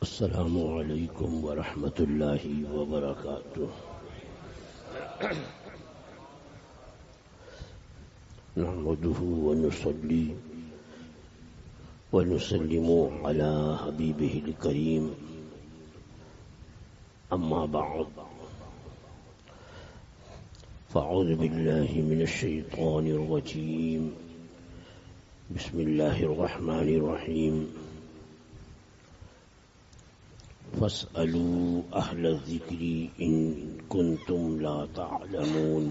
السلام علیکم ورحمۃ اللہ وبرکاتہ۔ نحمده ونصلي ونسلم على حبيبه الكريم، أما بعد، فأعوذ بالله من الشيطان الرجيم، بسم الله الرحمن الرحيم، فاسألوا أهل الذكر إن كنتم لا تعلمون۔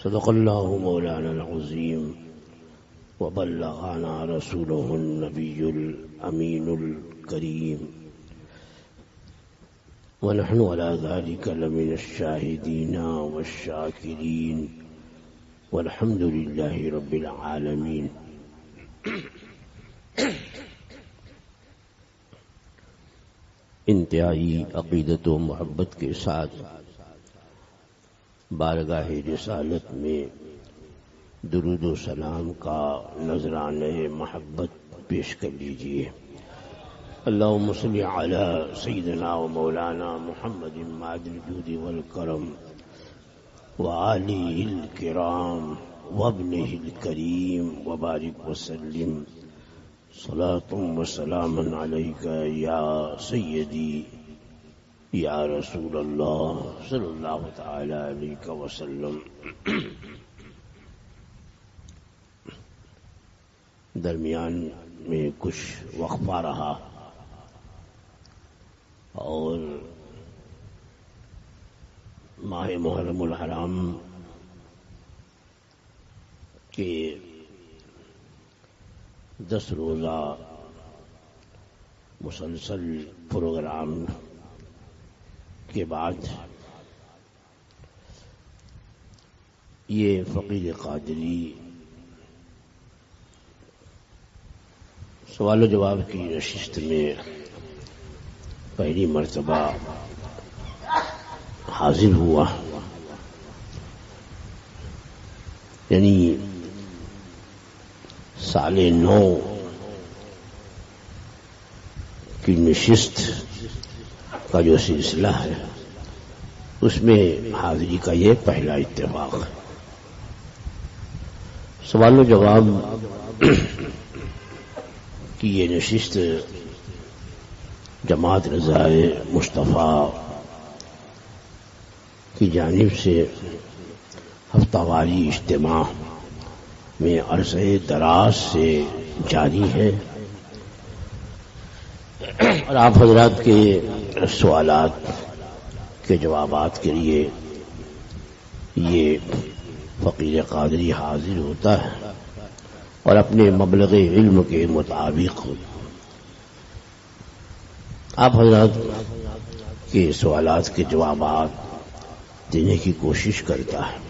صدق الله مولانا العظيم، وبلغنا رسوله النبي الأمين الكريم، ونحن على ذلك لمن الشاهدين والشاكرين، والحمد لله رب العالمين۔ انتہائی عقیدت و محبت کے ساتھ بارگاہ رسالت میں درود و سلام کا نذرانہ محبت پیش کر لیجیے۔ اللہم صلی علی سیدنا و مولانا محمد ماجد الجود والکرم وآلہ الکرام وابنہ الکریم وبارک وسلم، صلاة و سلام علیکہ یا سیدی یا رسول اللہ صلی اللہ تعالی علیہ وسلم۔ درمیان میں کچھ وقفہ رہا اور ماہ محرم الحرام کے 10 روزہ مسلسل پروگرام کے بعد یہ فقیر قادری سوال و جواب کی نشست میں پہلی مرتبہ حاضر ہوا، یعنی سال 9 کی نشست کا جو سلسلہ ہے اس میں حاضری کا یہ پہلا اتفاق ہے۔ سوال و جواب کی یہ نشست جماعت رضائے مصطفیٰ کی جانب سے ہفتہ واری اجتماع میں عرصہ دراز سے جاری ہے، اور آپ حضرات کے سوالات کے جوابات کے لیے یہ فقیر قادری حاضر ہوتا ہے اور اپنے مبلغ علم کے مطابق آپ حضرات کے سوالات کے جوابات دینے کی کوشش کرتا ہے۔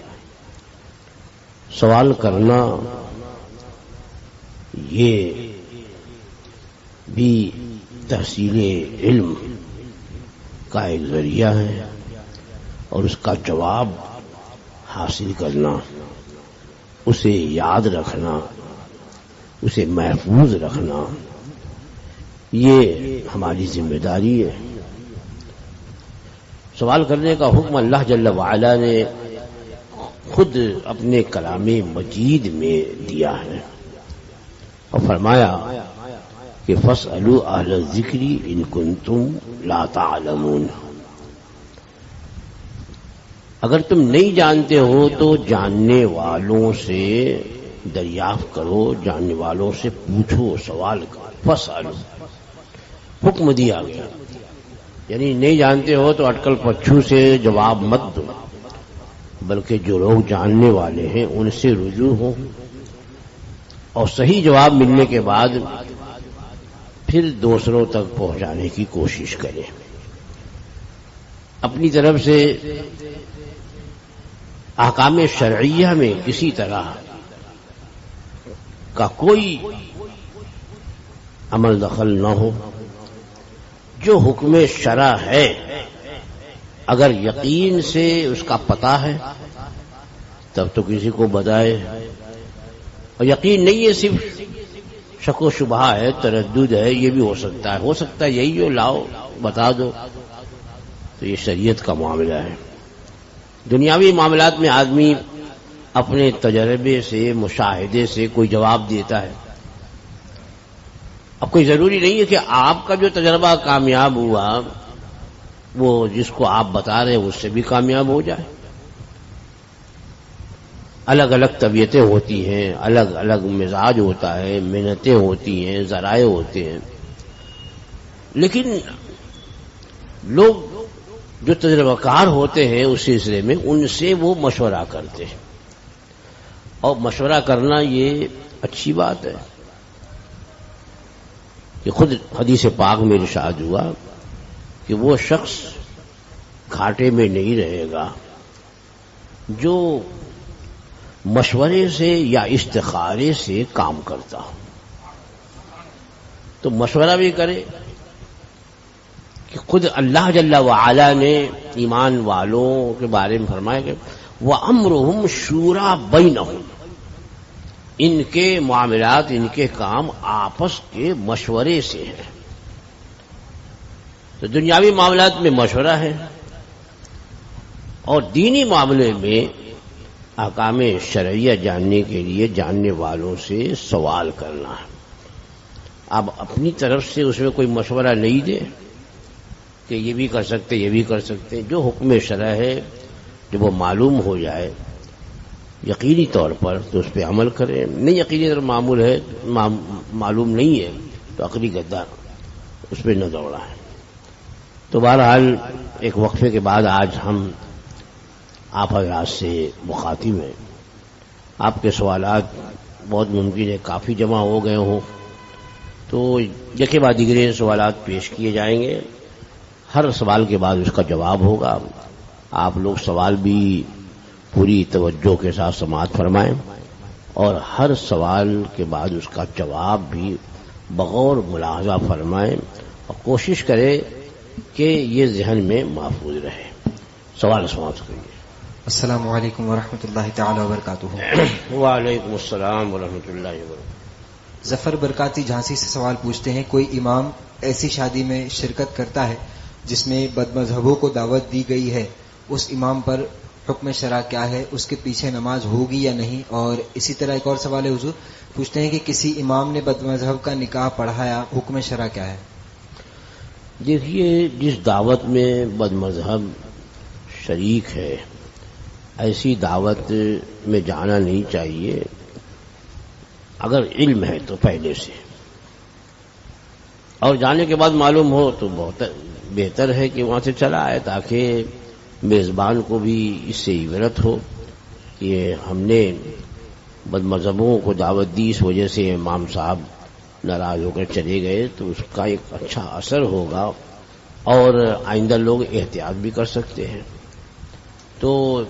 سوال کرنا یہ بھی تحصیل علم کا ایک ذریعہ ہے، اور اس کا جواب حاصل کرنا، اسے یاد رکھنا، اسے محفوظ رکھنا، یہ ہماری ذمہ داری ہے۔ سوال کرنے کا حکم اللہ جل وعلا نے خود اپنے کلام مجید میں دیا ہے اور فرمایا کہ فاسألوا اہل الذکر ان کنتم لا تعلمون۔ اگر تم نہیں جانتے ہو تو جاننے والوں سے دریافت کرو، جاننے والوں سے پوچھو، سوال کرو۔ فاسألوا، حکم دیا گیا، یعنی نہیں جانتے ہو تو اٹکل پچھو سے جواب مت دو، بلکہ جو لوگ جاننے والے ہیں ان سے رجوع ہو، اور صحیح جواب ملنے کے بعد پھر دوسروں تک پہنچانے کی کوشش کریں۔ اپنی طرف سے احکام شرعیہ میں کسی طرح کا کوئی عمل دخل نہ ہو۔ جو حکم شرع ہے اگر یقین سے اس کا پتہ ہے تب تو کسی کو بتائے، اور یقین نہیں ہے صرف شک و شبہ ہے، تردد ہے، یہ بھی ہو سکتا ہے یہی ہو، لاؤ بتا دو. تو یہ شریعت کا معاملہ ہے. دنیاوی معاملات میں آدمی اپنے تجربے سے، مشاہدے سے کوئی جواب دیتا ہے. اب کوئی ضروری نہیں ہے کہ آپ کا جو تجربہ کامیاب ہوا وہ جس کو آپ بتا رہے ہیں اس سے بھی کامیاب ہو جائے. الگ الگ طبیعتیں ہوتی ہیں، الگ الگ مزاج ہوتا ہے، محنتیں ہوتی ہیں، ذرائع ہوتے ہیں. لیکن لوگ جو تجربہ کار ہوتے ہیں اس سلسلے میں ان سے وہ مشورہ کرتے ہیں، اور مشورہ کرنا یہ اچھی بات ہے. کہ خود حدیث پاک میں ارشاد ہوا کہ وہ شخص گھاٹے میں نہیں رہے گا جو مشورے سے یا استخارے سے کام کرتا ہو. تو مشورہ بھی کرے کہ خود اللہ جل وعلا نے ایمان والوں کے بارے میں فرمایا کہ وَأَمْرُهُمْ شُورَىٰ بَيْنَهُمْ، ان کے معاملات، ان کے کام آپس کے مشورے سے ہیں. تو دنیاوی معاملات میں مشورہ ہے، اور دینی معاملے میں احکام شرعیہ جاننے کے لیے جاننے والوں سے سوال کرنا ہے. اب اپنی طرف سے اس میں کوئی مشورہ نہیں دے کہ یہ بھی کر سکتے، یہ بھی کر سکتے. جو حکم شرع ہے جب وہ معلوم ہو جائے یقینی طور پر تو اس پہ عمل کرے. نہیں یقینی طور معمول ہے، معلوم نہیں ہے تو عقلی گدا اس پہ نہ دوڑا ہے. تو بہرحال ایک وقفے کے بعد آج ہم آپ حضرات سے مخاطب ہیں. آپ کے سوالات بہت ممکن ہے کافی جمع ہو گئے ہوں، تو یکے بعد دیگرے سوالات پیش کیے جائیں گے. ہر سوال کے بعد اس کا جواب ہوگا. آپ لوگ سوال بھی پوری توجہ کے ساتھ سماعت فرمائیں، اور ہر سوال کے بعد اس کا جواب بھی بغور ملاحظہ فرمائیں، اور کوشش کریں کہ یہ ذہن میں محفوظ رہے. سوال سماعت کریے. السلام علیکم ورحمۃ اللہ تعالی وبرکاتہ. وعلیکم السلام ورحمۃ اللہ وبرکاتہ. ظفر برکاتی جھانسی سے سوال پوچھتے ہیں، کوئی امام ایسی شادی میں شرکت کرتا ہے جس میں بد مذہبوں کو دعوت دی گئی ہے، اس امام پر حکم شرع کیا ہے؟ اس کے پیچھے نماز ہوگی یا نہیں؟ اور اسی طرح ایک اور سوال ہے حضور، پوچھتے ہیں کہ کسی امام نے بد مذہب کا نکاح پڑھایا، حکم شرع کیا ہے؟ دیکھیے، جس دعوت میں بد مذہب شریک ہے ایسی دعوت میں جانا نہیں چاہیے. اگر علم ہے تو پہلے سے، اور جانے کے بعد معلوم ہو تو بہت بہتر ہے کہ وہاں سے چلا آئے، تاکہ میزبان کو بھی اس سے عبرت ہو کہ ہم نے بد مذہبوں کو دعوت دی، اس وجہ سے امام صاحب ناراض ہو کر چلے گئے، تو اس کا ایک اچھا اثر ہوگا اور آئندہ لوگ احتیاط بھی کر سکتے ہیں. تو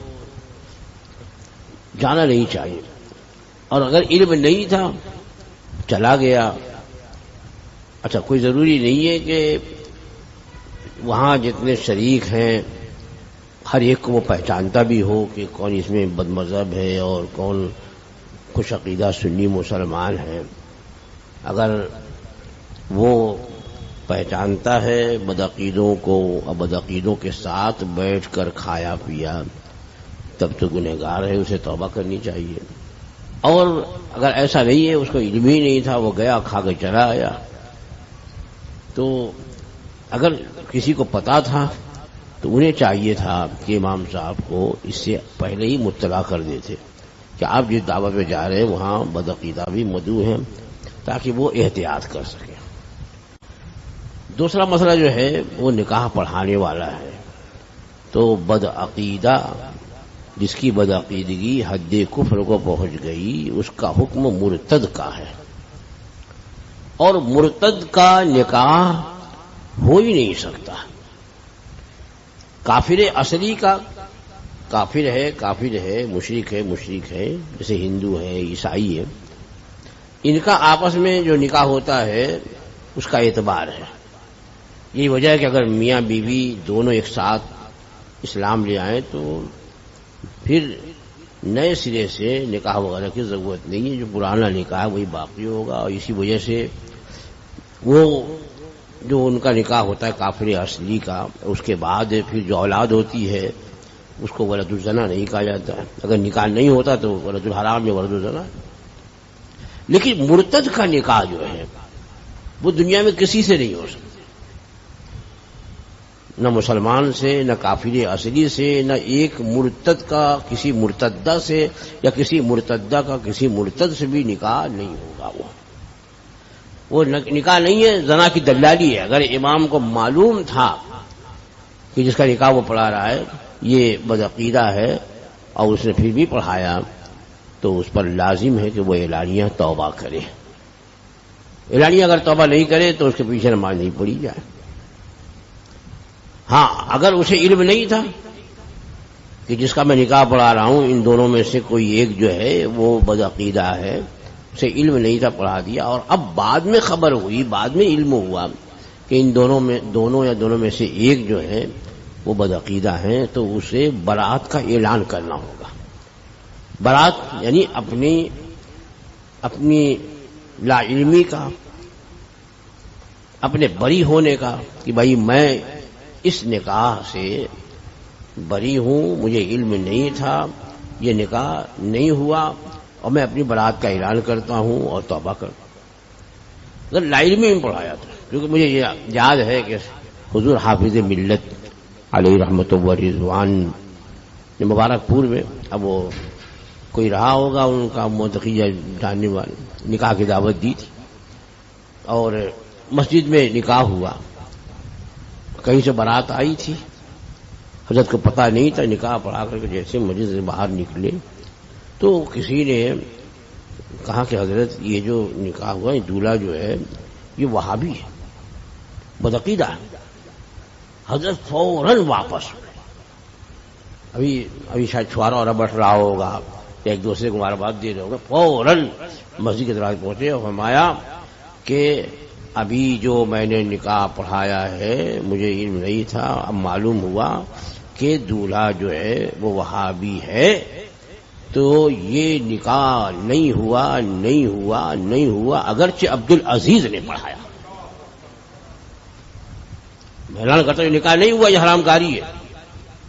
جانا نہیں چاہیے. اور اگر علم نہیں تھا چلا گیا، اچھا کوئی ضروری نہیں ہے کہ وہاں جتنے شریک ہیں ہر ایک کو وہ پہچانتا بھی ہو کہ کون اس میں بد مذہب ہے اور کون خوش عقیدہ سنی مسلمان ہے. اگر وہ پہچانتا ہے بدعقیدوں کو اور بدعقیدوں کے ساتھ بیٹھ کر کھایا پیا، تب تو گنہگار ہے، اسے توبہ کرنی چاہیے. اور اگر ایسا نہیں ہے، اس کو علم ہی نہیں تھا، وہ گیا کھا کے چلا آیا، تو اگر کسی کو پتا تھا تو انہیں چاہیے تھا کہ امام صاحب کو اس سے پہلے ہی مطلع کر دیتے کہ آپ جس دعوت پہ جا رہے ہیں وہاں بدعقیدہ بھی مدعو ہیں، تاکہ وہ احتیاط کر سکیں. دوسرا مسئلہ جو ہے وہ نکاح پڑھانے والا ہے. تو بدعقیدہ جس کی بدعقیدگی حد کفر کو پہنچ گئی، اس کا حکم مرتد کا ہے، اور مرتد کا نکاح ہو ہی نہیں سکتا. کافر اصلی کا کافر ہے، مشرک ہے، جیسے ہندو ہے، عیسائی ہے، ان کا آپس میں جو نکاح ہوتا ہے اس کا اعتبار ہے. یہی وجہ ہے کہ اگر میاں بیوی دونوں ایک ساتھ اسلام لے آئیں تو پھر نئے سرے سے نکاح وغیرہ کی ضرورت نہیں ہے. جو پرانا نکاح ہے وہی باقی ہوگا. اور اسی وجہ سے وہ جو ان کا نکاح ہوتا ہے کافر اصلی کا، اس کے بعد پھر جو اولاد ہوتی ہے اس کو ولد الزنا نہیں کہا جاتا ہے. اگر نکاح نہیں ہوتا تو ولد الحرام یا ولد الزنا. لیکن مرتد کا نکاح جو ہے وہ دنیا میں کسی سے نہیں ہو سکتا، نہ مسلمان سے، نہ کافر اصلی سے، نہ ایک مرتد کا کسی مرتدہ سے، یا کسی مرتدہ کا کسی مرتد سے بھی نکاح نہیں ہوگا. وہ نکاح نہیں ہے، زنا کی دلالی ہے. اگر امام کو معلوم تھا کہ جس کا نکاح وہ پڑھا رہا ہے یہ بدعقیدہ ہے اور اس نے پھر بھی پڑھایا تو اس پر لازم ہے کہ وہ اعلانیہ توبہ کرے. اعلانیہ اگر توبہ نہیں کرے تو اس کے پیچھے نماز نہیں پڑھی جائے. ہاں اگر اسے علم نہیں تھا کہ جس کا میں نکاح پڑھا رہا ہوں ان دونوں میں سے کوئی ایک جو ہے وہ بدعقیدہ ہے، اسے علم نہیں تھا، پڑھا دیا، اور اب بعد میں خبر ہوئی، بعد میں علم ہوا کہ ان دونوں میں سے ایک جو ہے وہ بدعقیدہ ہیں، تو اسے برات کا اعلان کرنا ہوگا. برات یعنی اپنی لا علمی کا، اپنے بری ہونے کا، کہ بھائی میں اس نکاح سے بری ہوں، مجھے علم نہیں تھا، یہ نکاح نہیں ہوا اور میں اپنی برات کا اعلان کرتا ہوں اور توبہ کرتا ہوں. اگر لا علمی میں پڑھایا تھا، کیونکہ مجھے یاد ہے کہ حضور حافظ ملت علیہ رحمت و رضوان نے مبارک پور میں، اب وہ کوئی رہا ہوگا ان کا موتقی جاننے والے، نکاح کی دعوت دی تھی اور مسجد میں نکاح ہوا. کہیں سے بارات آئی تھی، حضرت کو پتہ نہیں تھا. نکاح پڑھا کر کے جیسے مسجد سے باہر نکلے تو کسی نے کہا کہ حضرت یہ جو نکاح ہوا یہ دولہا جو ہے یہ وہابی ہے، بدعقیدہ ہے. حضرت فوراً واپس، ابھی شاید چھوارا اور بیٹھ رہا ہوگا، ایک دوسرے کو مبارکباد دے رہے ہوگا، فوراً مسجد کے دروازے پہنچے اور فرمایا کہ ابھی جو میں نے نکاح پڑھایا ہے مجھے علم نہیں تھا، اب معلوم ہوا کہ دولہا جو ہے وہ وہابی ہے، تو یہ نکاح نہیں ہوا اگرچہ عبدالعزیز نے پڑھایا. میں اعلان کرتا ہوں یہ نکاح نہیں ہوا، یہ حرام کاری ہے.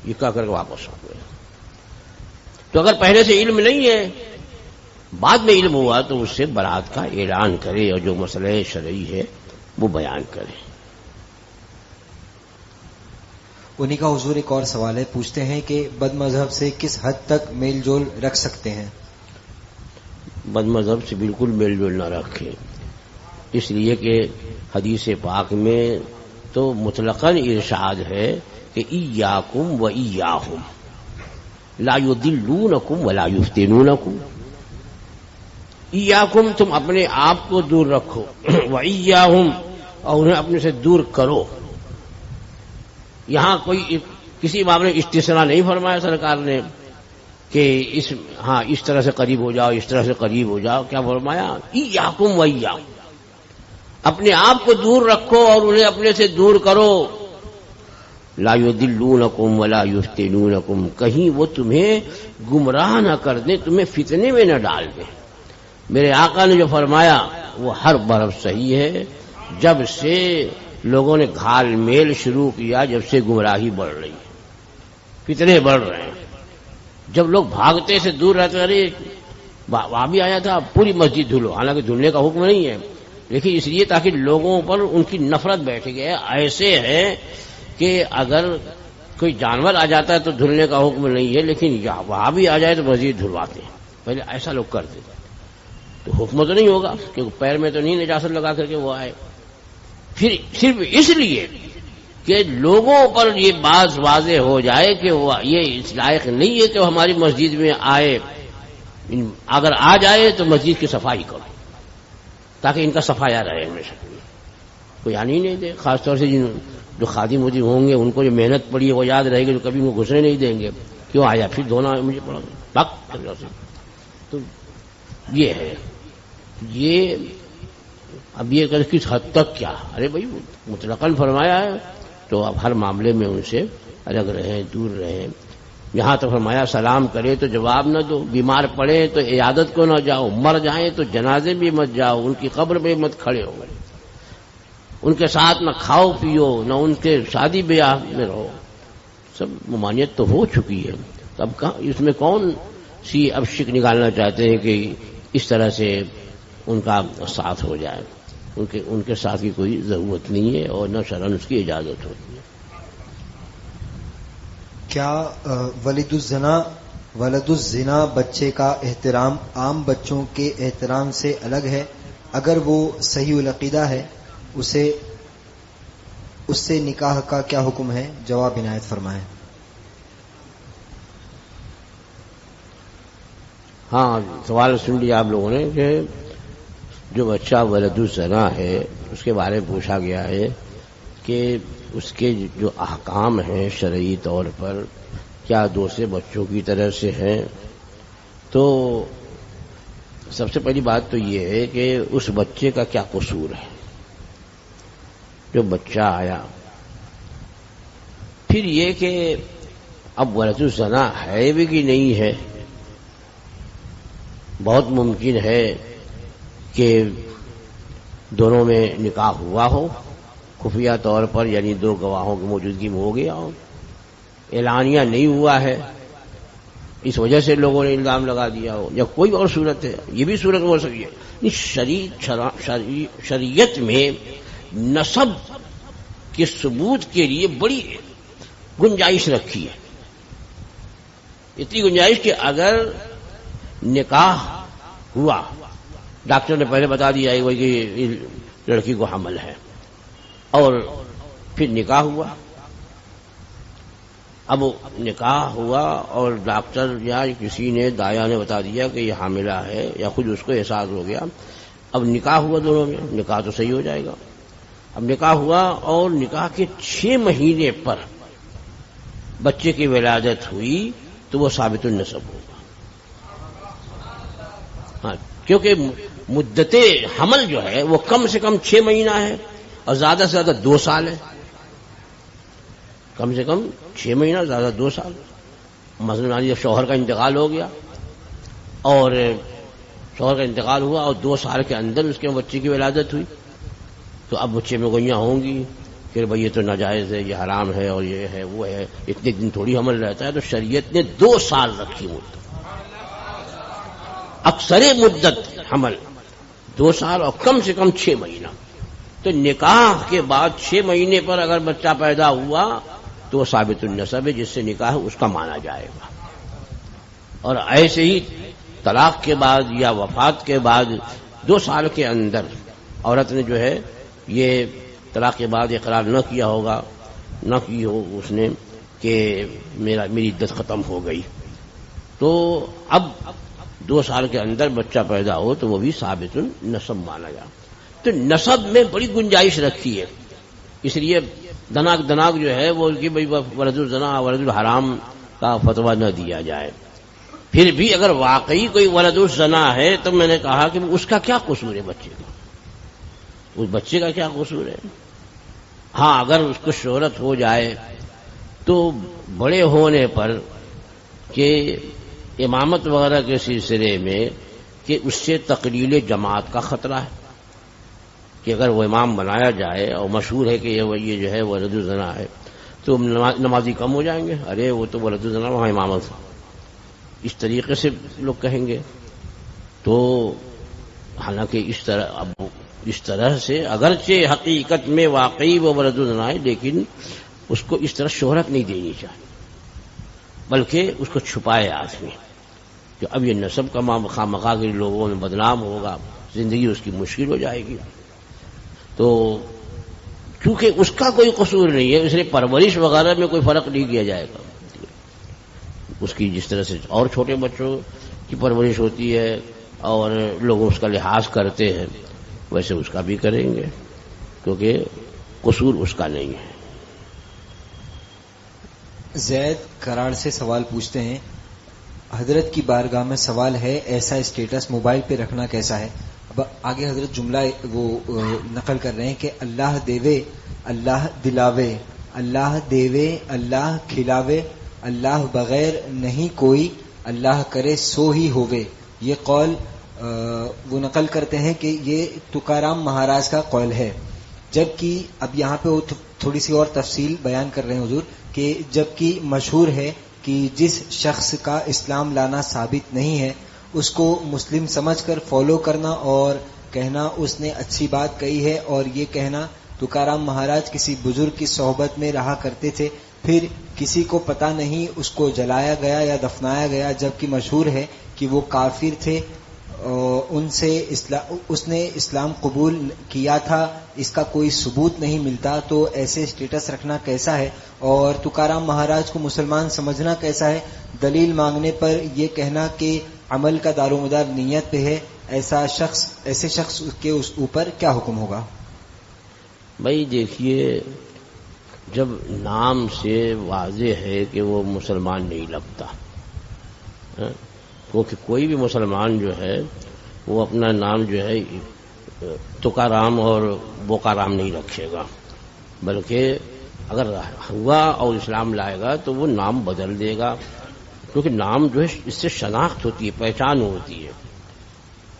یہ کہہ کر کے واپس ہو گئے. تو اگر پہلے سے علم نہیں ہے، بعد میں علم ہوا تو اس سے برات کا اعلان کرے اور جو مسئلہ شرعی ہے وہ بیان کرے. انہی کا حضور ایک اور سوال ہے، پوچھتے ہیں کہ بد مذہب سے کس حد تک میل جول رکھ سکتے ہیں؟ بد مذہب سے بالکل میل جول نہ رکھیں، اس لیے کہ حدیث پاک میں تو مطلقاً ارشاد ہے کہ ایاکم و ایاہم لا یضلونکم ولا یفتنونکم. ایاکم تم اپنے آپ کو دور رکھو، و ایاہم اور انہیں اپنے سے دور کرو. یہاں کوئی کسی معاملے میں استثناء نہیں فرمایا سرکار نے کہ اس طرح سے قریب ہو جاؤ، اس طرح سے قریب ہو جاؤ. کیا فرمایا؟ ایاکم و ایاہم، اپنے آپ کو دور رکھو اور انہیں اپنے سے دور کرو. لا یضلونکم ولا یفتنونکم، کہیں وہ تمہیں گمراہ نہ کر دیں، تمہیں فتنے میں نہ ڈال دیں. میرے آقا نے جو فرمایا وہ ہر برف صحیح ہے. جب سے لوگوں نے گھال میل شروع کیا، جب سے گمراہی بڑھ رہی ہے، فتنے بڑھ رہے ہیں. جب لوگ بھاگتے سے دور رہتے، ارے وہاں بھی آیا تھا پوری مسجد دھلو، حالانکہ دھلنے کا حکم نہیں ہے، لیکن اس لیے تاکہ لوگوں پر ان کی نفرت بیٹھ گئے. ایسے ہے کہ اگر کوئی جانور آ جاتا ہے تو دھلنے کا حکم نہیں ہے، لیکن وہاں بھی آ جائے تو مسجد دھلواتے ہیں. پہلے ایسا لوگ کرتے تھے، تو حکم تو نہیں ہوگا کیونکہ پیر میں تو نہیں نجاست لگا کر کے وہ آئے. پھر صرف اس لیے کہ لوگوں پر یہ بات واضح ہو جائے کہ وہ یہ اس لائق نہیں ہے کہ وہ ہماری مسجد میں آئے، اگر آ جائے تو مسجد کی صفائی کرو تاکہ ان کا صفایا رہے ہمیشہ. کوئی آنے ہی نہیں دے، خاص طور سے جو خادم مجھے ہوں گے ان کو جو محنت پڑی ہے وہ یاد رہے گی، جو کبھی ان کو گھسنے نہیں دیں گے. کیوں آیا پھر دھونا مجھے پڑا. تو یہ ہے، یہ اب یہ کس حد تک کیا، ارے بھائی مطلقاً فرمایا ہے تو اب ہر معاملے میں ان سے الگ رہیں، دور رہیں. یہاں تو فرمایا سلام کرے تو جواب نہ دو، بیمار پڑے تو عیادت کو نہ جاؤ، مر جائیں تو جنازے بھی مت جاؤ، ان کی قبر میں مت کھڑے ہو، ان کے ساتھ نہ کھاؤ پیو، نہ ان کے شادی بیاہ میں رہو. سب ممانعت تو ہو چکی ہے. اب اس میں کون سی اب شک نکالنا چاہتے ہیں کہ اس طرح سے ان کا ساتھ ہو جائے. ان کے ساتھ کی کوئی ضرورت نہیں ہے اور نہ شرعاً اس کی اجازت ہوتی ہے. کیا ولد الزنا بچے کا احترام عام بچوں کے احترام سے الگ ہے؟ اگر وہ صحیح العقیدہ ہے اس سے نکاح کا کیا حکم ہے؟ جواب عنایت فرمائیں. ہاں، سوال سن لیا آپ لوگوں نے کہ جو بچہ ولد الزنا ہے اس کے بارے میں پوچھا گیا ہے کہ اس کے جو احکام ہیں شرعی طور پر کیا دوسرے بچوں کی طرح سے ہیں. تو سب سے پہلی بات تو یہ ہے کہ اس بچے کا کیا قصور ہے. جو بچہ آیا، پھر یہ کہ اب ولد الزنا ہے بھی کہ نہیں ہے. بہت ممکن ہے کہ دونوں میں نکاح ہوا ہو خفیہ طور پر، یعنی دو گواہوں کی موجودگی میں ہو گیا ہو، اعلانیہ نہیں ہوا ہے، اس وجہ سے لوگوں نے الزام لگا دیا ہو، یا کوئی اور صورت ہے. یہ بھی صورت ہو سکتی ہے. شریعت میں نسب کے ثبوت کے لیے بڑی گنجائش رکھی ہے. اتنی گنجائش کہ اگر نکاح ہوا، ڈاکٹر نے پہلے بتا دیا ہے کہ لڑکی کو حمل ہے، اور پھر نکاح ہوا. اب نکاح ہوا اور ڈاکٹر یا کسی نے دایا نے بتا دیا کہ یہ حاملہ ہے، یا خود اس کو احساس ہو گیا. اب نکاح ہوا دونوں میں، نکاح تو صحیح ہو جائے گا. اب نکاح ہوا اور نکاح کے 6 مہینے پر بچے کی ولادت ہوئی تو وہ ثابت النسب ہوگا. ہاں، کیونکہ مدت حمل جو ہے وہ کم سے کم 6 مہینہ ہے اور زیادہ سے زیادہ 2 سال ہے. کم سے کم 6 مہینہ، زیادہ 2 سال. مثلاً جب شوہر کا انتقال ہو گیا اور شوہر کا انتقال ہوا اور 2 سال کے اندر اس کے بچے کی ولادت ہوئی تو اب بچے میں گوئیاں ہوں گی کہ بھئی یہ تو ناجائز ہے، یہ حرام ہے، اور یہ ہے وہ ہے. اتنے دن تھوڑی حمل رہتا ہے. تو شریعت نے 2 سال رکھی مدت. اکثر مدت حمل 2 سال اور کم سے کم 6 مہینہ. تو نکاح کے بعد 6 مہینے پر اگر بچہ پیدا ہوا تو وہ ثابت النسب ہے، جس سے نکاح اس کا مانا جائے گا. اور ایسے ہی طلاق کے بعد یا وفات کے بعد 2 سال کے اندر عورت نے جو ہے یہ طلاق کے بعد اقرار نہ کیا ہوگا، نہ کی ہو اس نے کہ میری عدت ختم ہو گئی، تو اب 2 سال کے اندر بچہ پیدا ہو تو وہ بھی ثابت النسب مانا جائے. تو نسب میں بڑی گنجائش رکھی ہے. اس لیے دناک جو ہے وہ کہ بھئی ولد الزنا ولد الحرام کا فتویٰ نہ دیا جائے. پھر بھی اگر واقعی کوئی ولد الزنا ہے تو میں نے کہا کہ اس کا کیا قصور ہے، بچے کا، اس بچے کا کیا قصور ہے. ہاں، اگر اس کو شہرت ہو جائے تو بڑے ہونے پر کہ امامت وغیرہ کے سلسلے میں کہ اس سے تقلیل جماعت کا خطرہ ہے کہ اگر وہ امام بنایا جائے اور مشہور ہے کہ یہ جو ہے ولد الزنا ہے تو نمازی کم ہو جائیں گے. ارے وہ تو ولد الزنا وہاں امامت، اس طریقے سے لوگ کہیں گے. تو حالانکہ اس طرح سے اگرچہ حقیقت میں واقعی وہ ولد الزنا ہے، لیکن اس کو اس طرح شہرت نہیں دینی چاہیے، بلکہ اس کو چھپائے آدمی کہ اب یہ نسب کا خامخواہ کے لوگوں میں بدنام ہوگا، زندگی اس کی مشکل ہو جائے گی. تو چونکہ اس کا کوئی قصور نہیں ہے، اس لیے پرورش وغیرہ میں کوئی فرق نہیں کیا جائے گا. اس کی جس طرح سے اور چھوٹے بچوں کی پرورش ہوتی ہے اور لوگ اس کا لحاظ کرتے ہیں، ویسے اس کا بھی کریں گے، کیونکہ قصور اس کا نہیں ہے. زید کراڑ سے سوال پوچھتے ہیں، حضرت کی بارگاہ میں سوال ہے، ایسا اسٹیٹس موبائل پہ رکھنا کیسا ہے؟ اب آگے حضرت جملہ وہ نقل کر رہے ہیں کہ اللہ دیوے اللہ دلاوے، اللہ دیوے اللہ کھلاوے، اللہ بغیر نہیں کوئی، اللہ کرے سو ہی ہووے. یہ قول وہ نقل کرتے ہیں کہ یہ تکارام مہاراج کا قول ہے. جبکہ اب یہاں پہ وہ تھوڑی سی اور تفصیل بیان کر رہے ہیں حضور کہ جبکہ مشہور ہے کہ جس شخص کا اسلام لانا ثابت نہیں ہے اس کو مسلم سمجھ کر فالو کرنا اور کہنا اس نے اچھی بات کہی ہے، اور یہ کہنا تکارام مہاراج کسی بزرگ کی صحبت میں رہا کرتے تھے، پھر کسی کو پتہ نہیں اس کو جلایا گیا یا دفنایا گیا، جبکہ مشہور ہے کہ وہ کافر تھے، اس نے اسلام قبول کیا تھا، اس کا کوئی ثبوت نہیں ملتا. تو ایسے اسٹیٹس رکھنا کیسا ہے، اور تکارام مہاراج کو مسلمان سمجھنا کیسا ہے؟ دلیل مانگنے پر یہ کہنا کہ عمل کا دار و مدار نیت پہ ہے، ایسے شخص کے اس اوپر کیا حکم ہوگا؟ بھائی دیکھیے، جب نام سے واضح ہے کہ وہ مسلمان نہیں لگتا، کیونکہ کوئی بھی مسلمان جو ہے وہ اپنا نام جو ہے تکارام اور بوکارام نہیں رکھے گا، بلکہ اگر ہوا اور اسلام لائے گا تو وہ نام بدل دے گا، کیونکہ نام جو ہے اس سے شناخت ہوتی ہے، پہچان ہوتی ہے.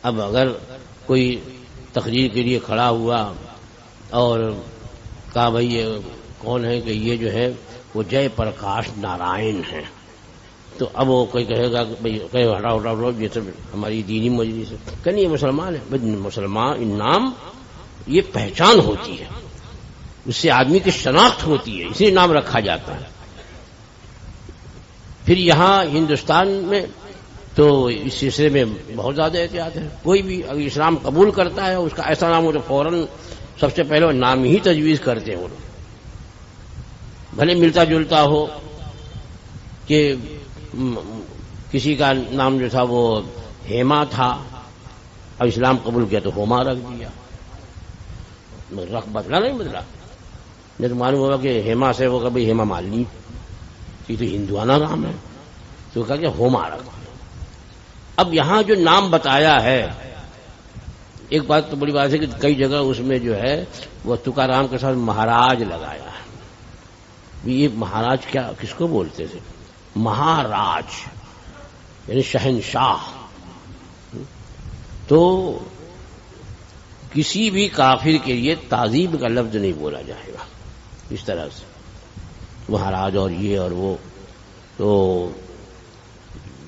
اب اگر کوئی تقریر کے لیے کھڑا ہوا اور کہا بھائی یہ کون ہے، کہ یہ جو ہے وہ جے پرکاش نارائن ہے، تو اب وہ کوئی کہے گا کہ ہٹاؤ یہ سب ہماری دینی مجلس ہے، کہ نہیں یہ مسلمان ہے. مسلمان نام یہ پہچان ہوتی ہے، اس سے آدمی کی شناخت ہوتی ہے، اسی نام رکھا جاتا ہے. پھر یہاں ہندوستان میں تو اس سلسلے میں بہت زیادہ احتیاط ہے. کوئی بھی اگر اسلام قبول کرتا ہے اس کا ایسا نام ہو تو فوراً سب سے پہلے نام ہی تجویز کرتے ہیں وہ لوگ، بھلے ملتا جلتا ہو. کہ کسی کا نام جو تھا وہ ہیما تھا، اب اسلام قبول کیا تو ہوما رکھ دیا، رکھ بدلا نہیں بدلا. نہیں تو معلوم ہوگا کہ ہیما سے وہ کبھی ہیما مالنی، یہ تو ہندوانہ نام ہے، تو کہا کہ ہوما رکھ. اب یہاں جو نام بتایا ہے، ایک بات تو بڑی بات ہے کہ کئی جگہ اس میں جو ہے وہ تکارام کے ساتھ مہاراج لگایا ہے. یہ مہاراج کیا کس کو بولتے تھے؟ مہاراج یعنی شہنشاہ. تو کسی بھی کافر کے لیے تعظیم کا لفظ نہیں بولا جائے گا اس طرح سے، مہاراج اور یہ اور وہ. تو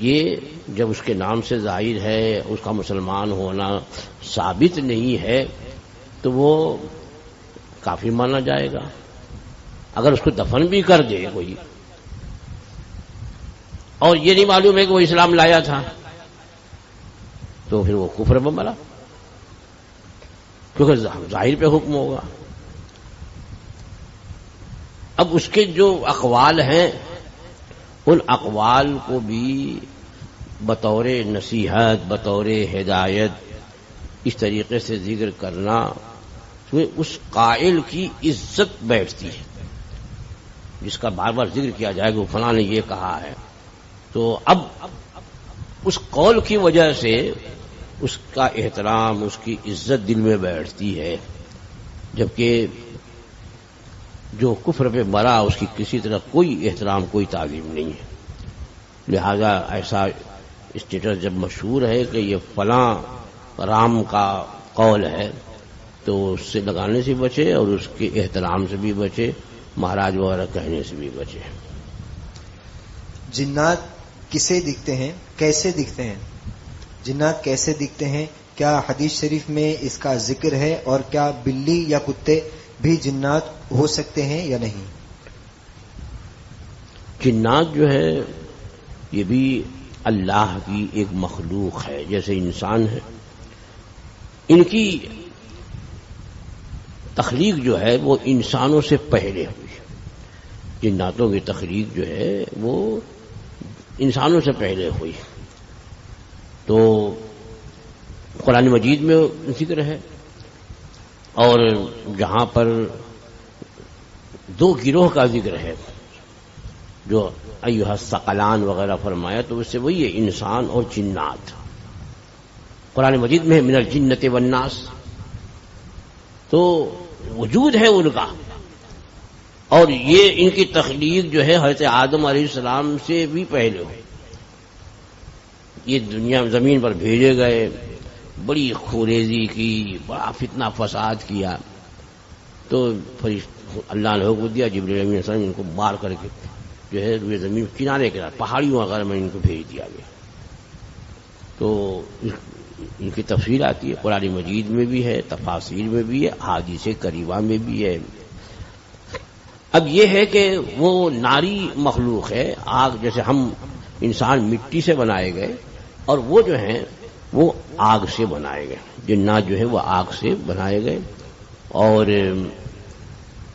یہ جب اس کے نام سے ظاہر ہے اس کا مسلمان ہونا ثابت نہیں ہے تو وہ کافر مانا جائے گا. اگر اس کو دفن بھی کر دے کوئی اور یہ نہیں معلوم ہے کہ وہ اسلام لایا تھا تو پھر وہ کفر میں مرا، کیونکہ ظاہر پہ حکم ہوگا. اب اس کے جو اقوال ہیں ان اقوال کو بھی بطور نصیحت، بطور ہدایت اس طریقے سے ذکر کرنا تو اس قائل کی عزت بیٹھتی ہے. جس کا بار بار ذکر کیا جائے کہ وہ فلاں نے یہ کہا ہے، تو اب اس قول کی وجہ سے اس کا احترام، اس کی عزت دل میں بیٹھتی ہے. جبکہ جو کفر پہ مرا اس کی کسی طرح کوئی احترام، کوئی تعظیم نہیں ہے. لہذا ایسا اسٹیٹس جب مشہور ہے کہ یہ فلاں رام کا قول ہے تو اس سے لگانے سے بچے اور اس کے احترام سے بھی بچے، مہاراج وغیرہ کہنے سے بھی بچے. جنات کسے دکھتے ہیں، کیسے دکھتے ہیں؟ جنات کیسے دکھتے ہیں؟ کیا حدیث شریف میں اس کا ذکر ہے؟ اور کیا بلی یا کتے بھی جنات ہو سکتے ہیں یا نہیں؟ جنات جو ہے یہ بھی اللہ کی ایک مخلوق ہے، جیسے انسان ہے. ان کی تخلیق جو ہے وہ انسانوں سے پہلے ہوئی. جناتوں کی تخلیق جو ہے وہ انسانوں سے پہلے ہوئی. تو قرآن مجید میں ذکر ہے، اور جہاں پر دو گروہ کا ذکر ہے جو ایھا الثقلان وغیرہ فرمایا، تو اس سے وہی ہے انسان اور جنات. قرآن مجید میں من الجنۃ والناس، تو وجود ہے ان کا. اور یہ ان کی تخلیق جو ہے حضرت آدم علیہ السلام سے بھی پہلے ہو. یہ دنیا زمین پر بھیجے گئے، بڑی خوریزی کی، بڑا فتنہ فساد کیا، تو اللہ نے حکم دیا جبرائیل علیہ السلام ان کو مار کر کے جو ہے روئے زمین کنارے پہاڑیوں وغیرہ میں ان کو بھیج دیا گیا. تو ان کی تفصیل آتی ہے قرآن مجید میں بھی ہے، تفاسیر میں بھی ہے، احادیث کریمہ میں بھی ہے. اب یہ ہے کہ وہ ناری مخلوق ہے، آگ، جیسے ہم انسان مٹی سے بنائے گئے اور وہ جو ہیں وہ آگ سے بنائے گئے، جنات جو ہے وہ آگ سے بنائے گئے، اور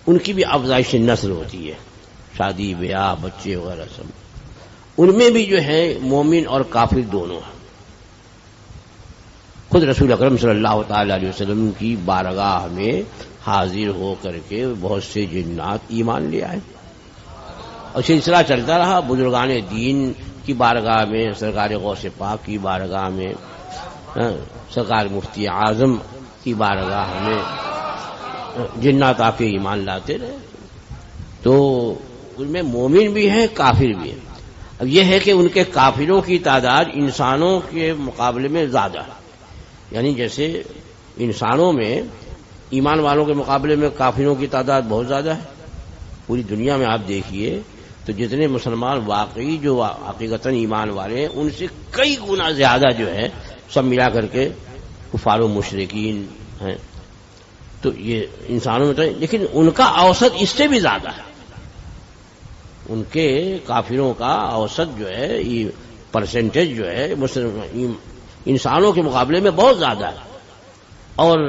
ان کی بھی افزائش نسل ہوتی ہے، شادی بیاہ بچے وغیرہ سب. ان میں بھی جو ہے مومن اور کافر دونوں ہیں. خود رسول اکرم صلی اللہ تعالی علیہ وسلم کی بارگاہ میں حاضر ہو کر کے بہت سے جنات ایمان لے آئے، اور سلسلہ چلتا رہا. بزرگان دین کی بارگاہ میں، سرکار غوث پاک کی بارگاہ میں، سرکار مفتی اعظم کی بارگاہ میں جنات آ کے ایمان لاتے رہے. تو ان میں مومن بھی ہیں، کافر بھی ہیں. اب یہ ہے کہ ان کے کافروں کی تعداد انسانوں کے مقابلے میں زیادہ ہے. یعنی جیسے انسانوں میں ایمان والوں کے مقابلے میں کافروں کی تعداد بہت زیادہ ہے. پوری دنیا میں آپ دیکھیے تو جتنے مسلمان واقعی جو حقیقتاً ایمان والے ہیں ان سے کئی گنا زیادہ جو ہے سب ملا کر کے کفار و مشرکین ہیں. تو یہ انسانوں میں تو، لیکن ان کا اوسط اس سے بھی زیادہ ہے. ان کے کافروں کا اوسط جو ہے، یہ پرسنٹیج جو ہے انسانوں کے مقابلے میں بہت زیادہ ہے، اور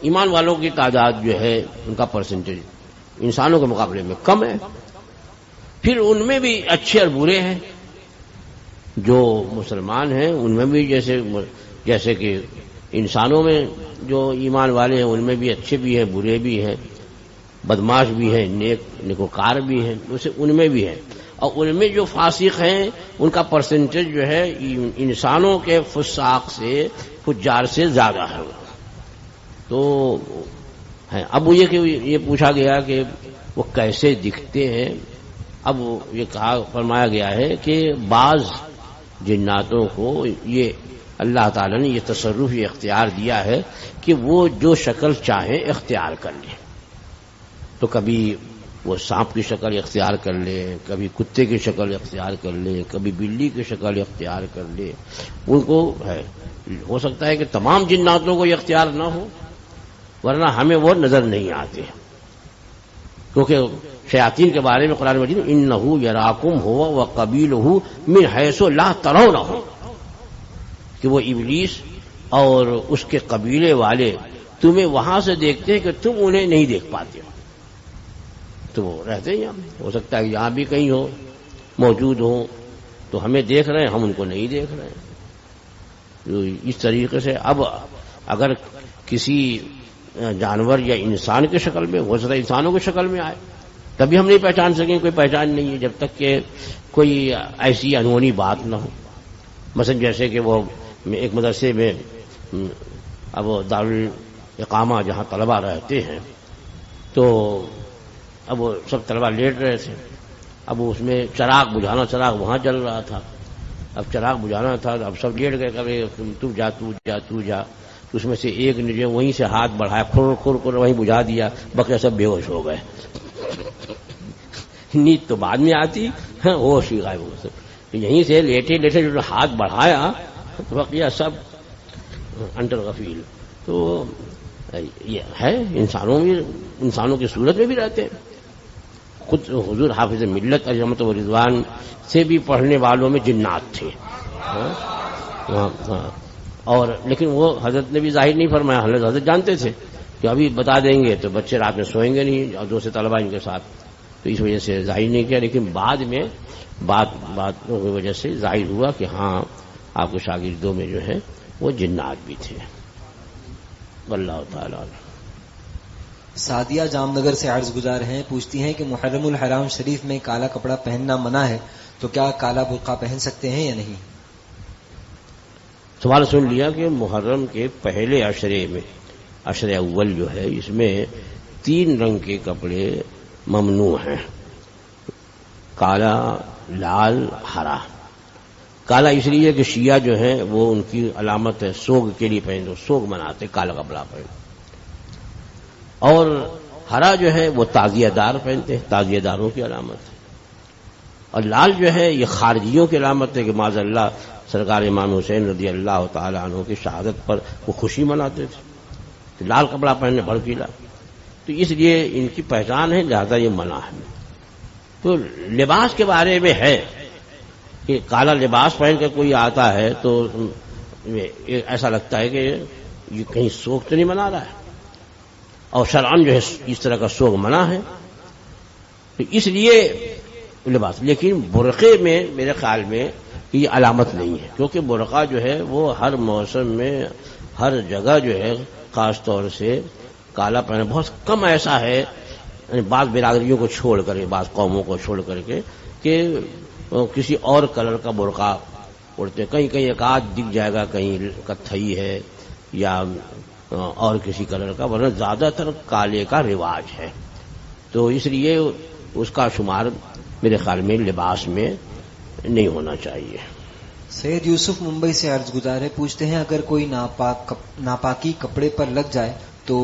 ایمان والوں کی تعداد جو ہے ان کا پرسنٹیج انسانوں کے مقابلے میں کم ہے. پھر ان میں بھی اچھے اور برے ہیں. جو مسلمان ہیں ان میں بھی جیسے کہ انسانوں میں جو ایمان والے ہیں ان میں بھی اچھے بھی ہیں، برے بھی ہیں، بدماش بھی ہیں، نیکوکار بھی ہیں، اسے ان میں بھی ہے. اور ان میں جو فاسق ہیں ان کا پرسنٹیج جو ہے انسانوں کے فساق سے، فجار سے زیادہ ہے. تو اب یہ پوچھا گیا کہ وہ کیسے دکھتے ہیں. اب یہ فرمایا گیا ہے کہ بعض جناتوں کو یہ اللہ تعالیٰ نے یہ تصرف، یہ اختیار دیا ہے کہ وہ جو شکل چاہیں اختیار کر لیں. تو کبھی وہ سانپ کی شکل اختیار کر لے، کبھی کتے کی شکل اختیار کر لے، کبھی بلی کی شکل اختیار کر لے. ان کو ہو سکتا ہے کہ تمام جناتوں کو یہ اختیار نہ ہو، ورنہ ہمیں وہ نظر نہیں آتے. کیونکہ شیاطین کے بارے میں قرآن مجید انہ یراکم ہوا وقبیلہ من حیث لا ترونہ، کہ وہ ابلیس اور اس کے قبیلے والے تمہیں وہاں سے دیکھتے ہیں کہ تم انہیں نہیں دیکھ پاتے. تو وہ رہتے ہیں یہاں، ہو سکتا ہے یہاں بھی کہیں ہو، موجود ہوں، تو ہمیں دیکھ رہے ہیں، ہم ان کو نہیں دیکھ رہے ہیں. اس طریقے سے اب اگر کسی جانور یا انسان کی شکل میں، ہو سکتا ہے انسانوں کی شکل میں آئے، تبھی ہم نہیں پہچان سکیں. کوئی پہچان نہیں ہے جب تک کہ کوئی ایسی انہونی بات نہ ہو. مثلا جیسے کہ وہ ایک مدرسے میں اب دارالاقامہ جہاں طلبہ رہتے ہیں، تو اب وہ سب طلبہ لیٹ رہے تھے. اب اس میں چراغ وہاں جل رہا تھا. اب چراغ بجھانا تھا، اب سب لیٹ گئے، کبھی تو جا. اس میں سے ایک نے جو وہیں سے ہاتھ بڑھایا، کھر وہیں بجھا دیا، بقیہ سب بے ہوش ہو گئے. نیند تو بعد میں آتی، ہوش ہی غائب ہو گئے. یہیں سے لیٹے جو ہاتھ بڑھایا تو بقیہ سب انٹر غفیل. تو یہ ہے انسانوں کی صورت میں بھی رہتے ہیں. خود حضور حافظ ملت علیہ رحمت و رضوان سے بھی پڑھنے والوں میں جنات تھے. اور لیکن وہ حضرت نے بھی ظاہر نہیں فرمایا. حضرت جانتے تھے کہ ابھی بتا دیں گے تو بچے رات میں سوئیں گے نہیں، اور دوسرے طلبہ ان کے ساتھ، تو اس وجہ سے ظاہر نہیں کیا. لیکن بعد میں باتوں کی وجہ سے ظاہر ہوا کہ ہاں آپ کے شاگردوں میں جو ہے وہ جنات بھی تھے. واللہ تعالیٰ. سعدیہ جام نگر سے عرض گزار ہیں، پوچھتی ہیں کہ محرم الحرام شریف میں کالا کپڑا پہننا منع ہے، تو کیا کالا برقع پہن سکتے ہیں یا نہیں؟ سوال سن لیا کہ محرم کے پہلے عشرے میں، عشر اول جو ہے، اس میں 3 رنگ کے کپڑے ممنوع ہیں، کالا، لال، ہرا۔ کالا اس لیے کہ شیعہ جو ہیں وہ ان کی علامت ہے سوگ کے لیے پہنتے، سوگ مناتے کالا کپڑا پہنتے، اور ہرا جو ہے وہ تعزیہ دار پہنتے ہیں، تعزیہ داروں کی علامت ہے، اور لال جو ہے یہ خارجیوں کی علامت ہے کہ معاذ اللہ سرکار امام حسین رضی اللہ تعالی عنہ کی شہادت پر وہ خوشی مناتے تھے، تو لال کپڑا پہننے بھڑکیلا، تو اس لیے ان کی پہچان ہے، لہذا یہ منع ہے۔ تو لباس کے بارے میں ہے کہ کالا لباس پہن کے کوئی آتا ہے تو ایسا لگتا ہے کہ یہ کہیں سوگ تو نہیں منا رہا ہے، اور شرعاً جو ہے اس طرح کا سوگ منع ہے، تو اس لیے لباس۔ لیکن برقعے میں میرے خیال میں یہ علامت نہیں ہے، کیونکہ برقع جو ہے وہ ہر موسم میں ہر جگہ جو ہے خاص طور سے کالا پہنا بہت کم ایسا ہے، یعنی بعض برادریوں کو چھوڑ کر کے، بعض قوموں کو چھوڑ کر کے کہ کسی اور کلر کا برقع اڑتے، کہیں کہیں ایک آدھ دکھ جائے گا، کہیں کتھئی ہے یا اور کسی کلر کا، ورنہ زیادہ تر کالے کا رواج ہے، تو اس لیے اس کا شمار میرے خیال میں لباس میں نہیں ہونا چاہیے۔ سید یوسف ممبئی سے عرض گزار ہے، پوچھتے ہیں اگر کوئی ناپاکی کپڑے پر لگ جائے تو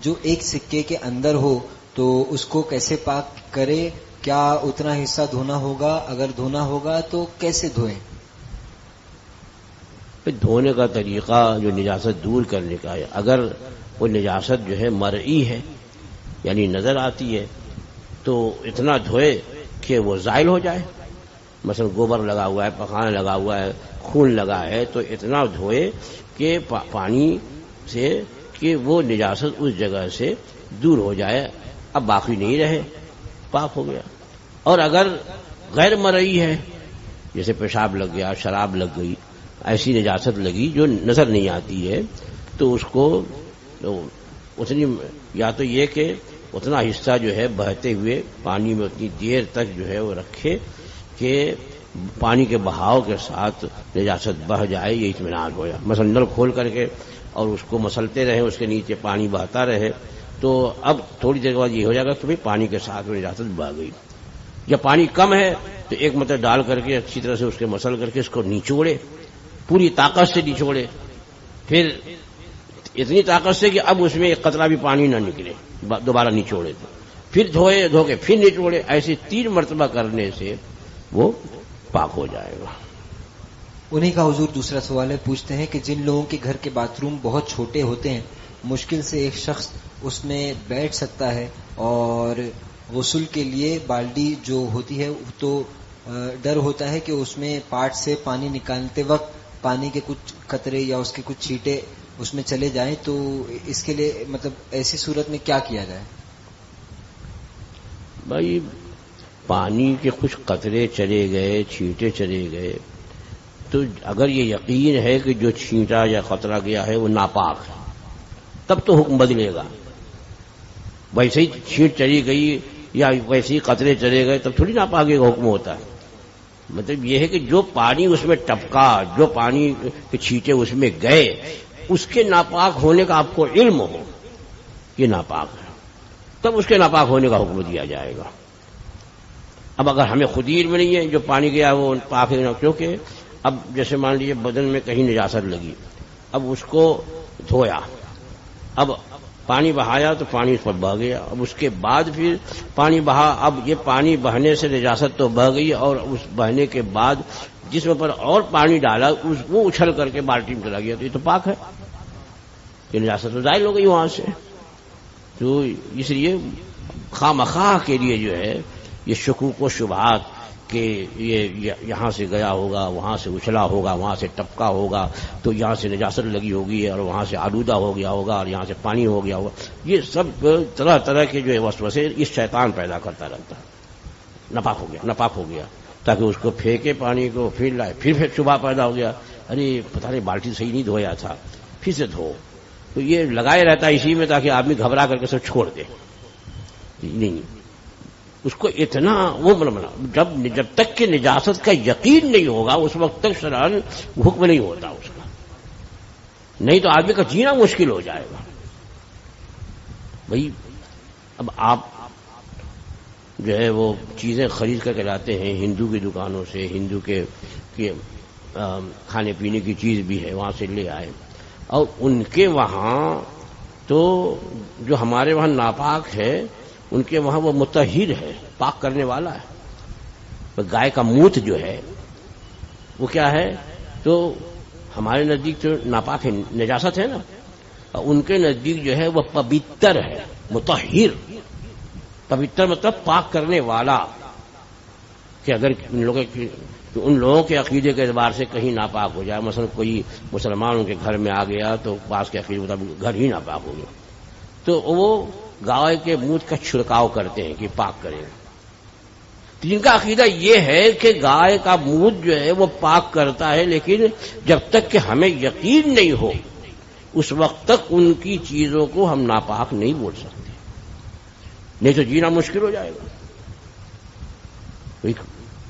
جو ایک سکے کے اندر ہو تو اس کو کیسے پاک کرے؟ کیا اتنا حصہ دھونا ہوگا؟ اگر دھونا ہوگا تو کیسے دھوئیں؟ دھونے کا طریقہ جو نجاست دور کرنے کا ہے، اگر وہ نجاست جو ہے مرئی ہے یعنی نظر آتی ہے تو اتنا دھوئے کہ وہ زائل ہو جائے، مثلا گوبر لگا ہوا ہے، پخانہ لگا ہوا ہے، خون لگا ہے، تو اتنا دھوئے کہ پانی سے کہ وہ نجاست اس جگہ سے دور ہو جائے، اب باقی نہیں رہے، پاک ہو گیا۔ اور اگر غیر مرئی ہے، جیسے پیشاب لگ گیا، شراب لگ گئی، ایسی نجاست لگی جو نظر نہیں آتی ہے، تو اس کو اتنی یا تو یہ کہ اتنا حصہ جو ہے بہتے ہوئے پانی میں اتنی دیر تک جو ہے وہ رکھے کہ پانی کے بہاؤ کے ساتھ نجاست بہہ جائے، یہ اطمینان ہو جائے، مثلا نل کھول کر کے اور اس کو مسلتے رہیں، اس کے نیچے پانی بہتا رہے، تو اب تھوڑی دیر کے بعد یہ ہو جائے گا کہ پانی کے ساتھ وہ نجاست بہہ گئی۔ جب پانی کم ہے تو ایک متر ڈال کر کے اچھی طرح سے اس کے مسل کر کے اس کو نچوڑے، پوری طاقت سے نچوڑے، پھر اتنی طاقت سے کہ اب اس میں ایک قطرہ بھی پانی نہ نکلے، دوبارہ نچوڑے، تو پھر دھوئے، دھو کے پھر نچوڑے، ایسے 3 مرتبہ کرنے سے وہ پاک ہو جائے گا۔ انہی کا حضور دوسرا سوال ہے، پوچھتے ہیں کہ جن لوگوں کے گھر کے باتھ روم بہت چھوٹے ہوتے ہیں، مشکل سے ایک شخص اس میں بیٹھ سکتا ہے، اور غسل کے لیے بالٹی جو ہوتی ہے تو ڈر ہوتا ہے کہ اس میں پاٹ سے پانی نکالتے وقت پانی کے کچھ قطرے یا اس کے کچھ چھینٹے اس میں چلے جائیں، تو اس کے لیے مطلب ایسی صورت میں کیا کیا جائے؟ بھائی پانی کے کچھ قطرے چلے گئے، چھینٹے چلے گئے، تو اگر یہ یقین ہے کہ جو چھینٹا یا قطرہ گیا ہے وہ ناپاک ہے، تب تو حکم بدلے گا۔ ویسے ہی چھینٹ چلی گئی یا ویسے ہی قطرے چلے گئے تب تھوڑی ناپاکی کا حکم ہوتا ہے۔ مطلب یہ ہے کہ جو پانی اس میں ٹپکا، جو پانی کے چھینٹے اس میں گئے، اس کے ناپاک ہونے کا آپ کو علم ہو، یہ ناپاک ہے، تب اس کے ناپاک ہونے کا حکم دیا جائے گا۔ اب اگر ہمیں خود ہی علم نہیں ہے جو پانی گیا وہ پاک ہے، کیونکہ اب جیسے مان لیجیے بدن میں کہیں نجاست لگی، اب اس کو دھویا، اب پانی بہایا تو پانی اس پر بہہ گیا، اب اس کے بعد پھر پانی بہا، اب یہ پانی بہنے سے نجاست تو بہہ گئی، اور اس بہنے کے بعد جسم پر اور پانی ڈالا وہ اچھل کر کے بالٹی میں چلا گیا، تو یہ تو پاک ہے، یہ نجاست تو زائل ہو گئی وہاں سے۔ تو اس لیے خواہ مخواہ کے لیے جو ہے یہ شکوک و شبہات کہ یہ یہاں سے گیا ہوگا، وہاں سے اچھلا ہوگا، وہاں سے ٹپکا ہوگا، تو یہاں سے نجاست لگی ہوگی اور وہاں سے آلودہ ہو گیا ہوگا اور یہاں سے پانی ہو گیا ہوگا، یہ سب طرح طرح کے جو ہے وسوسے اس شیطان پیدا کرتا رہتا ہے۔ ناپاک ہو گیا، ناپاک ہو گیا، تاکہ اس کو پھینکے پانی کو، پھر لائے، پھر شبہ پیدا ہو گیا، ارے پتہ نہیں بالٹی صحیح نہیں دھویا تھا، پھر سے دھو، تو یہ لگائے رہتا ہے اسی میں تاکہ آدمی گھبرا کر کے سب چھوڑ دے۔ نہیں، اس کو اتنا وہ جب تک کہ نجاست کا یقین نہیں ہوگا اس وقت تک شرعاً حکم نہیں ہوتا اس کا، نہیں تو آدمی کا جینا مشکل ہو جائے گا۔ بھائی اب آپ جو ہے وہ چیزیں خرید کر کے لاتے ہیں ہندو کی دکانوں سے، ہندو کے کھانے پینے کی چیز بھی ہے وہاں سے لے آئے، اور ان کے وہاں تو جو ہمارے وہاں ناپاک ہے ان کے وہاں وہ مطہر ہے، پاک کرنے والا ہے۔ گائے کا موت جو ہے وہ کیا ہے، تو ہمارے نزدیک تو ناپاک ہے، نجاست ہے نا، ان کے نزدیک جو ہے وہ پوتر ہے، مطہر۔ پوتر مطلب پاک کرنے والا، کہ اگر ان لوگوں کے عقیدے کے اعتبار سے کہیں ناپاک ہو جائے، مثلا کوئی مسلمان ان کے گھر میں آ گیا تو پاس کے عقیدے مطابق گھر ہی ناپاک ہو گیا، تو وہ گائے کے موت کا چھڑکاؤ کرتے ہیں کہ پاک کریں۔ جن کا عقیدہ یہ ہے کہ گائے کا موت جو ہے وہ پاک کرتا ہے، لیکن جب تک کہ ہمیں یقین نہیں ہو اس وقت تک ان کی چیزوں کو ہم ناپاک نہیں بول سکتے، نہیں تو جینا مشکل ہو جائے گا۔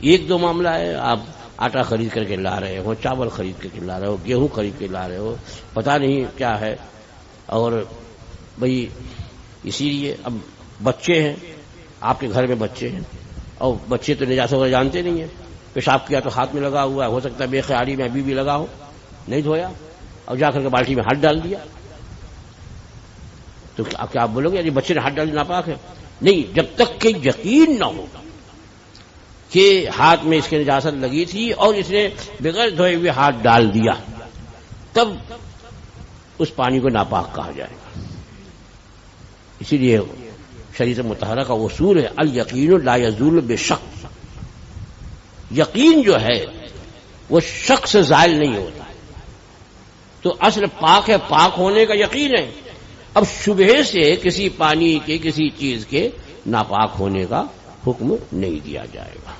ایک دو معاملہ ہے، آپ آٹا خرید کر کے لا رہے ہو، چاول خرید کر کے لا رہے ہو، گیہوں خرید کے لا رہے ہو، پتہ نہیں کیا ہے، اور بھئی اسی لیے اب بچے ہیں آپ کے گھر میں، بچے ہیں اور بچے تو نجاست وغیرہ جانتے نہیں ہیں، پیشاب کیا تو ہاتھ میں لگا ہوا ہے، ہو سکتا ہے بے خیالی میں ابھی بھی لگا ہو، نہیں دھویا اور جا کر کے بالٹی میں ہاتھ ڈال دیا، تو کیا آپ بولو گے یعنی بچے نے ہاتھ ڈال دیا ناپاک ہے؟ نہیں، جب تک کہ یقین نہ ہو کہ ہاتھ میں اس کے نجاست لگی تھی اور اس نے بغیر دھوئے ہوئے ہاتھ ڈال دیا، تب اس پانی کو ناپاک کہا جائے گا۔ اسی لیے شریعت مطہرہ کا اصول ہے الیقین لا یزول بشک، یقین جو ہے وہ شک سے زائل نہیں ہوتا، تو اصل پاک ہے، پاک ہونے کا یقین ہے، اب شبہ سے کسی پانی کے کسی چیز کے ناپاک ہونے کا حکم نہیں دیا جائے گا۔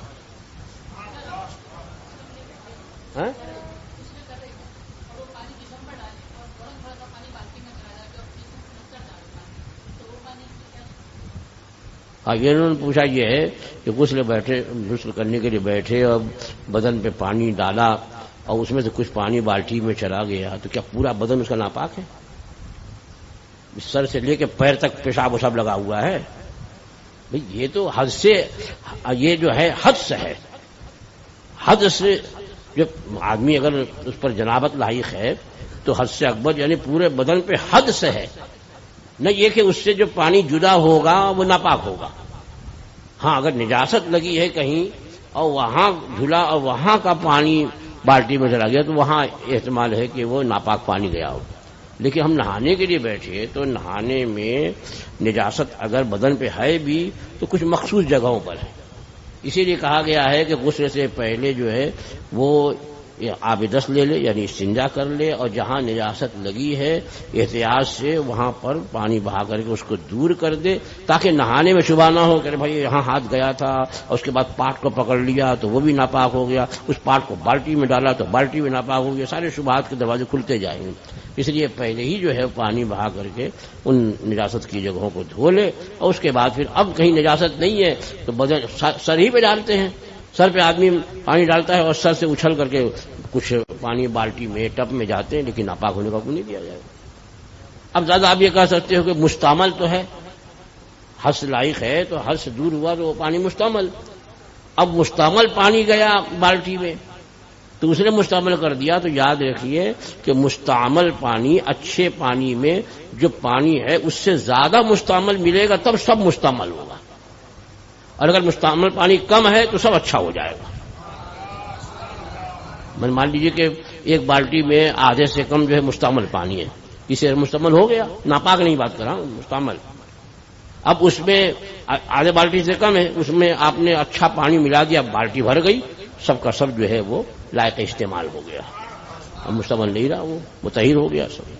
ہاں، یہ انہوں نے پوچھا یہ ہے کہ غسل کرنے کے لیے بیٹھے اور بدن پہ پانی ڈالا اور اس میں سے کچھ پانی بالٹی میں چلا گیا، تو کیا پورا بدن اس کا ناپاک ہے؟ سر سے لے کے پیر تک پیشاب وشاب لگا ہوا ہے، بھئی یہ تو حد سے، یہ جو ہے حد سے ہے، حد سے جو آدمی اگر اس پر جنابت لاحق ہے تو حد سے اکبر یعنی پورے بدن پہ حد سے ہے، نہ یہ کہ اس سے جو پانی جدا ہوگا وہ ناپاک ہوگا۔ ہاں، اگر نجاست لگی ہے کہیں اور وہاں دھلا اور وہاں کا پانی بالٹی میں چلا گیا تو وہاں احتمال ہے کہ وہ ناپاک پانی گیا ہو، لیکن ہم نہانے کے لیے بیٹھے تو نہانے میں نجاست اگر بدن پہ ہے بھی تو کچھ مخصوص جگہوں پر ہے، اسی لیے کہا گیا ہے کہ غسل سے پہلے جو ہے وہ آب دست لے لے، یعنی استنجا کر لے، اور جہاں نجاست لگی ہے احتیاط سے وہاں پر پانی بہا کر کے اس کو دور کر دے، تاکہ نہانے میں شبہ نہ ہو کہ بھائی یہاں ہاتھ گیا تھا اور اس کے بعد پاٹ کو پکڑ لیا تو وہ بھی ناپاک ہو گیا، اس پاٹ کو بالٹی میں ڈالا تو بالٹی میں ناپاک ہو گیا، سارے شبہات کے دروازے کھلتے جائیں گے۔ اس لیے پہلے ہی جو ہے پانی بہا کر کے ان نجاست کی جگہوں کو دھو لے، اور اس کے بعد پھر اب کہیں نجاست نہیں ہے تو بدن سر ہی پہ ڈالتے ہیں، سر پہ آدمی پانی ڈالتا ہے اور سر سے اچھل کر کے کچھ پانی بالٹی میں ٹب میں جاتے ہیں، لیکن ناپاک ہونے کا حکم نہیں دیا جائے گا۔ اب زیادہ آپ یہ کہہ سکتے ہو کہ مستعمل تو ہے، حد سے لائق ہے تو حد سے دور ہوا تو وہ پانی مستعمل، اب مستعمل پانی گیا بالٹی میں تو اس نے مستعمل کر دیا، تو یاد رکھیے کہ مستعمل پانی اچھے پانی میں جو پانی ہے اس سے زیادہ مستعمل ملے گا تب سب مستعمل ہوگا، اور اگر مستعمل پانی کم ہے تو سب اچھا ہو جائے گا۔ مان لیجیے کہ ایک بالٹی میں آدھے سے کم جو ہے مستعمل پانی ہے، اسے مستعمل ہو گیا، ناپاک نہیں بات کر رہا ہوں، مستعمل۔ اب اس میں آدھے بالٹی سے کم ہے، اس میں آپ نے اچھا پانی ملا دیا، بالٹی بھر گئی، سب کا سب جو ہے وہ لائق استعمال ہو گیا، اب مستعمل نہیں رہا، وہ مطہر ہو گیا سب۔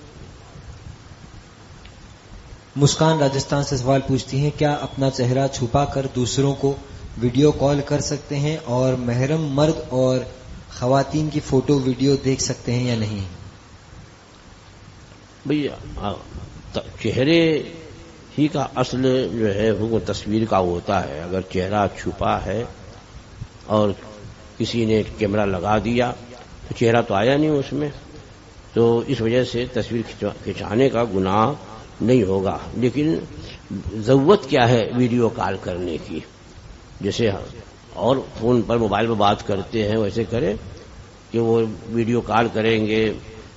مسکان راجستھان سے سوال پوچھتی ہیں، کیا اپنا چہرہ چھپا کر دوسروں کو ویڈیو کال کر سکتے ہیں اور محرم مرد اور خواتین کی فوٹو ویڈیو دیکھ سکتے ہیں یا نہیں؟ بھیا چہرے ہی کا اصل جو ہے وہ تصویر کا ہوتا ہے، اگر چہرہ چھپا ہے اور کسی نے کیمرہ لگا دیا تو چہرہ تو آیا نہیں اس میں، تو اس وجہ سے تصویر کھنچانے کا گناہ نہیں ہوگا، لیکن ضرورت کیا ہے ویڈیو کال کرنے کی؟ جیسے اور فون پر موبائل پر بات کرتے ہیں ویسے کرے کہ وہ ویڈیو کال کریں گے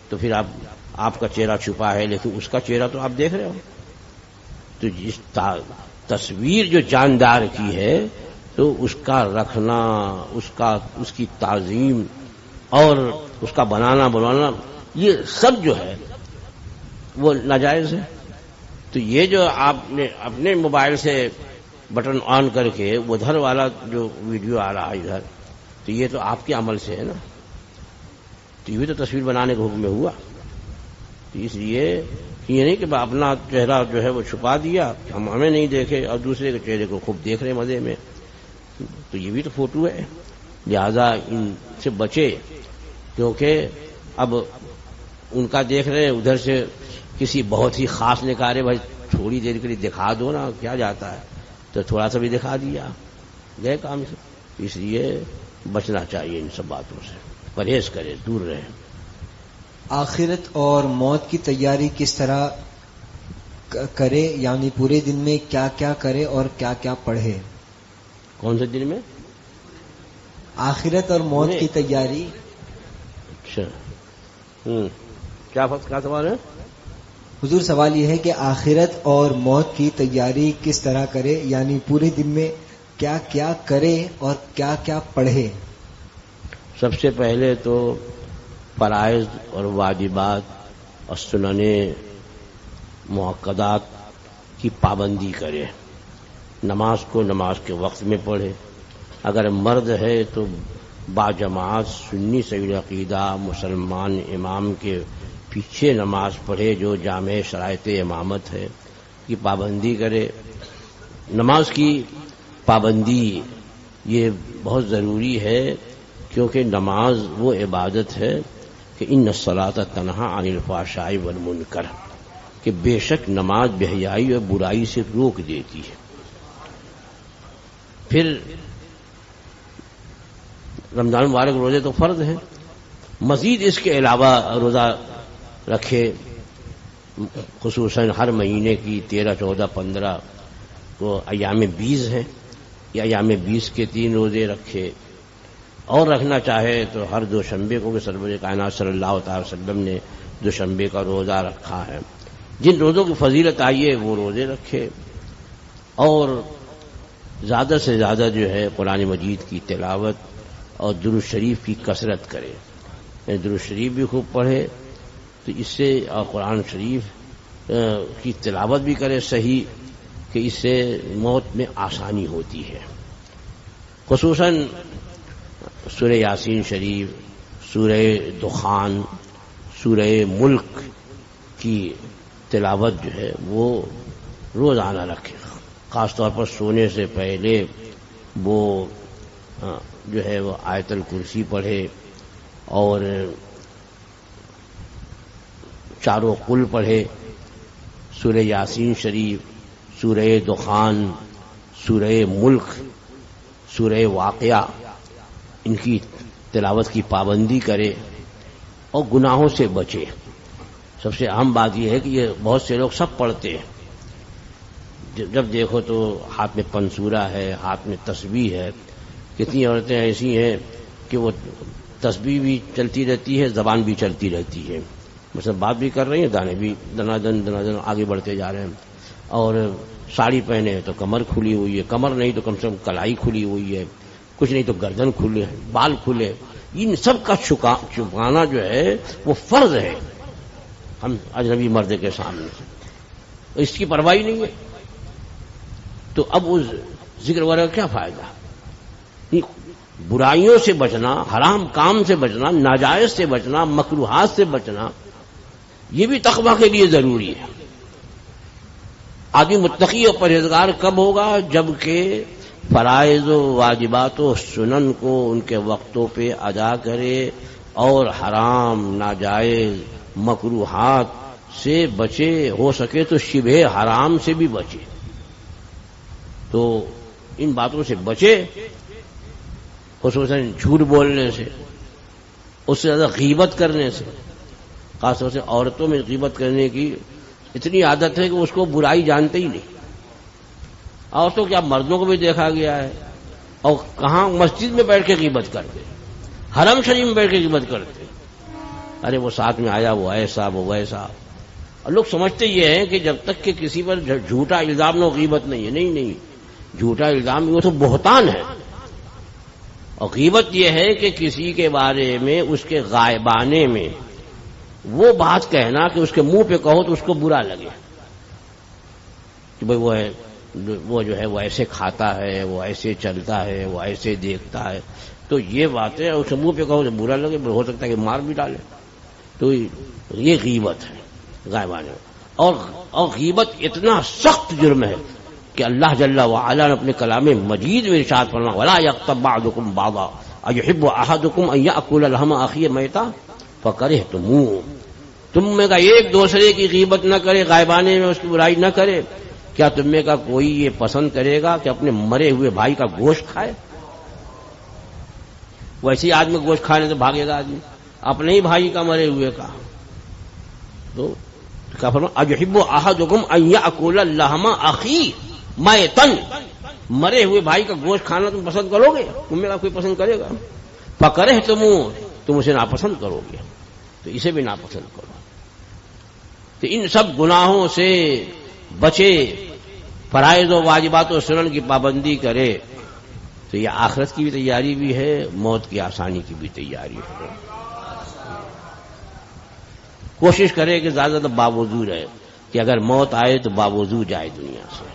تو پھر آپ کا چہرہ چھپا ہے لیکن اس کا چہرہ تو آپ دیکھ رہے ہو. تو جس تصویر جو جاندار کی ہے تو اس کا رکھنا، اس کی تعظیم اور اس کا بنانا یہ سب جو ہے وہ ناجائز ہے. تو یہ جو آپ نے اپنے موبائل سے بٹن آن کر کے ادھر والا جو ویڈیو آ رہا ہے ادھر، تو یہ تو آپ کے عمل سے ہے نا. تو یہ بھی تو تصویر بنانے کے حکم میں ہوا. تو اس لیے یہ نہیں کہ اپنا چہرہ جو ہے وہ چھپا دیا، ہمیں نہیں دیکھے اور دوسرے کے چہرے کو خوب دیکھ رہے مزے میں، تو یہ بھی تو فوٹو ہے. لہذا ان سے بچے، کیونکہ اب ان کا دیکھ رہے ہیں ادھر سے کسی بہت ہی خاص نکارے بھائی تھوڑی دیر کے لیے دکھا دو نا، کیا جاتا ہے، تو تھوڑا سا بھی دکھا دیا گئے کام سے. اس لیے بچنا چاہیے ان سب باتوں سے، پرہیز کرے، دور رہے. آخرت اور موت کی تیاری کس طرح کرے، یعنی پورے دن میں کیا کیا کرے اور کیا کیا پڑھے؟ کون سے دن میں؟ آخرت اور موت کی تیاری. اچھا، کیا سوال ہے؟ حضور سوال یہ ہے کہ آخرت اور موت کی تیاری کس طرح کرے، یعنی پورے دن میں کیا کیا کرے اور کیا کیا پڑھے؟ سب سے پہلے تو فرائض اور واجبات اور سنن مؤکدات کی پابندی کرے. نماز کو نماز کے وقت میں پڑھے. اگر مرد ہے تو باجماعت سنی صحیح عقیدہ مسلمان امام کے پیچھے نماز پڑھے جو جامع شرائط امامت ہے کی پابندی کرے. نماز کی پابندی یہ بہت ضروری ہے، کیونکہ نماز وہ عبادت ہے کہ ان الصلاۃ تنہا عن الفحشاء والمنکر، کہ بے شک نماز بے حیائی اور برائی سے روک دیتی ہے. پھر رمضان مبارک روزے تو فرض ہیں، مزید اس کے علاوہ روزہ رکھے، خصوصاً ہر مہینے کی 13، 14، 15 کو ایام 20 ہیں، یا ایام 20 کے 3 روزے رکھے. اور رکھنا چاہے تو ہر دوشنبے کو کہ سرور کائنات صلی اللہ تعالی وسلم نے دوشنبے کا روزہ رکھا ہے. جن روزوں کی فضیلت آئی ہے وہ روزے رکھے، اور زیادہ سے زیادہ جو ہے قرآن مجید کی تلاوت اور درود شریف کی کثرت کرے. درود شریف بھی خوب پڑھے تو اس سے، اور قرآن شریف کی تلاوت بھی کرے صحیح، کہ اس سے موت میں آسانی ہوتی ہے. خصوصاً سورہ یاسین شریف، سورہ دخان، سورہ ملک کی تلاوت جو ہے وہ روزانہ رکھے. خاص طور پر سونے سے پہلے وہ جو ہے وہ آیت الکرسی پڑھے، اور چاروں قل پڑھے، سورہ یاسین شریف، سورہ دخان، سورہ ملک، سورہ واقعہ، ان کی تلاوت کی پابندی کرے اور گناہوں سے بچے. سب سے اہم بات یہ ہے کہ یہ بہت سے لوگ سب پڑھتے ہیں، جب دیکھو تو ہاتھ میں پنسورا ہے، ہاتھ میں تسبیح ہے. کتنی عورتیں ایسی ہیں کہ وہ تسبیح بھی چلتی رہتی ہے، زبان بھی چلتی رہتی ہے، مثلا بات بھی کر رہی ہیں، دانے بھی دنادن آگے بڑھتے جا رہے ہیں. اور ساڑی پہنے ہیں تو کمر کھلی ہوئی ہے، کمر نہیں تو کم سے کم کلائی کھلی ہوئی ہے، کچھ نہیں تو گردن کھلے، بال کھلے. ان سب کا چھپانا جو ہے وہ فرض ہے ہم اجنبی مرد کے سامنے، اس کی پرواہ نہیں ہے. تو اب اس ذکر وغیرہ کا کیا فائدہ؟ برائیوں سے بچنا، حرام کام سے بچنا، ناجائز سے بچنا، مکروہات سے بچنا، یہ بھی تقویٰ کے لیے ضروری ہے. آدمی متقی اور پرہیزگار کب ہوگا؟ جبکہ فرائض و واجبات و سنن کو ان کے وقتوں پہ ادا کرے اور حرام، ناجائز، مکروہات سے بچے، ہو سکے تو شبہ حرام سے بھی بچے. تو ان باتوں سے بچے، خصوصاً جھوٹ بولنے سے، اس سے زیادہ غیبت کرنے سے. خاص طور سے عورتوں میں غیبت کرنے کی اتنی عادت ہے کہ اس کو برائی جانتے ہی نہیں. عورتوں کیا مردوں کو بھی دیکھا گیا ہے اور کہاں مسجد میں بیٹھ کے غیبت کرتے، حرم شریف میں بیٹھ کے غیبت کرتے، ارے وہ ساتھ میں آیا، وہ ایسا وہ ویسا. اور لوگ سمجھتے یہ ہیں کہ جب تک کہ کسی پر جھوٹا الزام نہ ہو غیبت نہیں ہے. نہیں، جھوٹا الزام وہ تو بہتان ہے. اور غیبت یہ ہے کہ کسی کے بارے میں اس کے غائبانے میں وہ بات کہنا کہ اس کے منہ پہ کہو تو اس کو برا لگے کہ بھئی وہ جو ہے وہ ایسے کھاتا ہے، وہ ایسے چلتا ہے، وہ ایسے دیکھتا ہے. تو یہ باتیں اس کے منہ پہ کہو تو برا لگے، ہو سکتا ہے کہ مار بھی ڈالے. تو یہ غیبت ہے غائبانے. اور غیبت اتنا سخت جرم ہے کہ اللہ جل وعلا نے اپنے کلام مجید میں ارشاد فرمایا وَلَا يَغْتَبْ بَعْضُكُمْ بَعْضًا أَيُحِبُّ أَحَدُكُمْ أَن يَأْكُلَ لَحْمَ أَخِيهِ مَيْتًا فَكَرِهْتُمُوهُ. تم میں کا ایک دوسرے کی غیبت نہ کرے، غائبانے میں اس کی برائی نہ کرے. کیا تم میں کا کوئی یہ پسند کرے گا کہ اپنے مرے ہوئے بھائی کا گوشت کھائے؟ ویسے ہی آدمی گوشت کھانے سے بھاگے گا آدمی، اپنے ہی بھائی کا مرے ہوئے کا. تو کیا فرمایا اَيُحِبُّ أَحَدُكُمْ أَن يَأْكُلَ لَحْمَ أَخِيهِ مَيْتًا. مرے ہوئے بھائی کا گوشت کھانا تم پسند کرو گے؟ تم میں کا کوئی پسند کرے گا؟ فَكَرِهْتُمُوهُ، تم اسے ناپسند کرو گے، تو اسے بھی ناپسند کرو. تو ان سب گناہوں سے بچے، فرائض و واجبات و سنن کی پابندی کرے، تو یہ آخرت کی بھی تیاری بھی ہے، موت کی آسانی کی بھی تیاری ہے. کوشش کرے کہ زیادہ تر باوضو رہے، کہ اگر موت آئے تو باوضو جائے دنیا سے.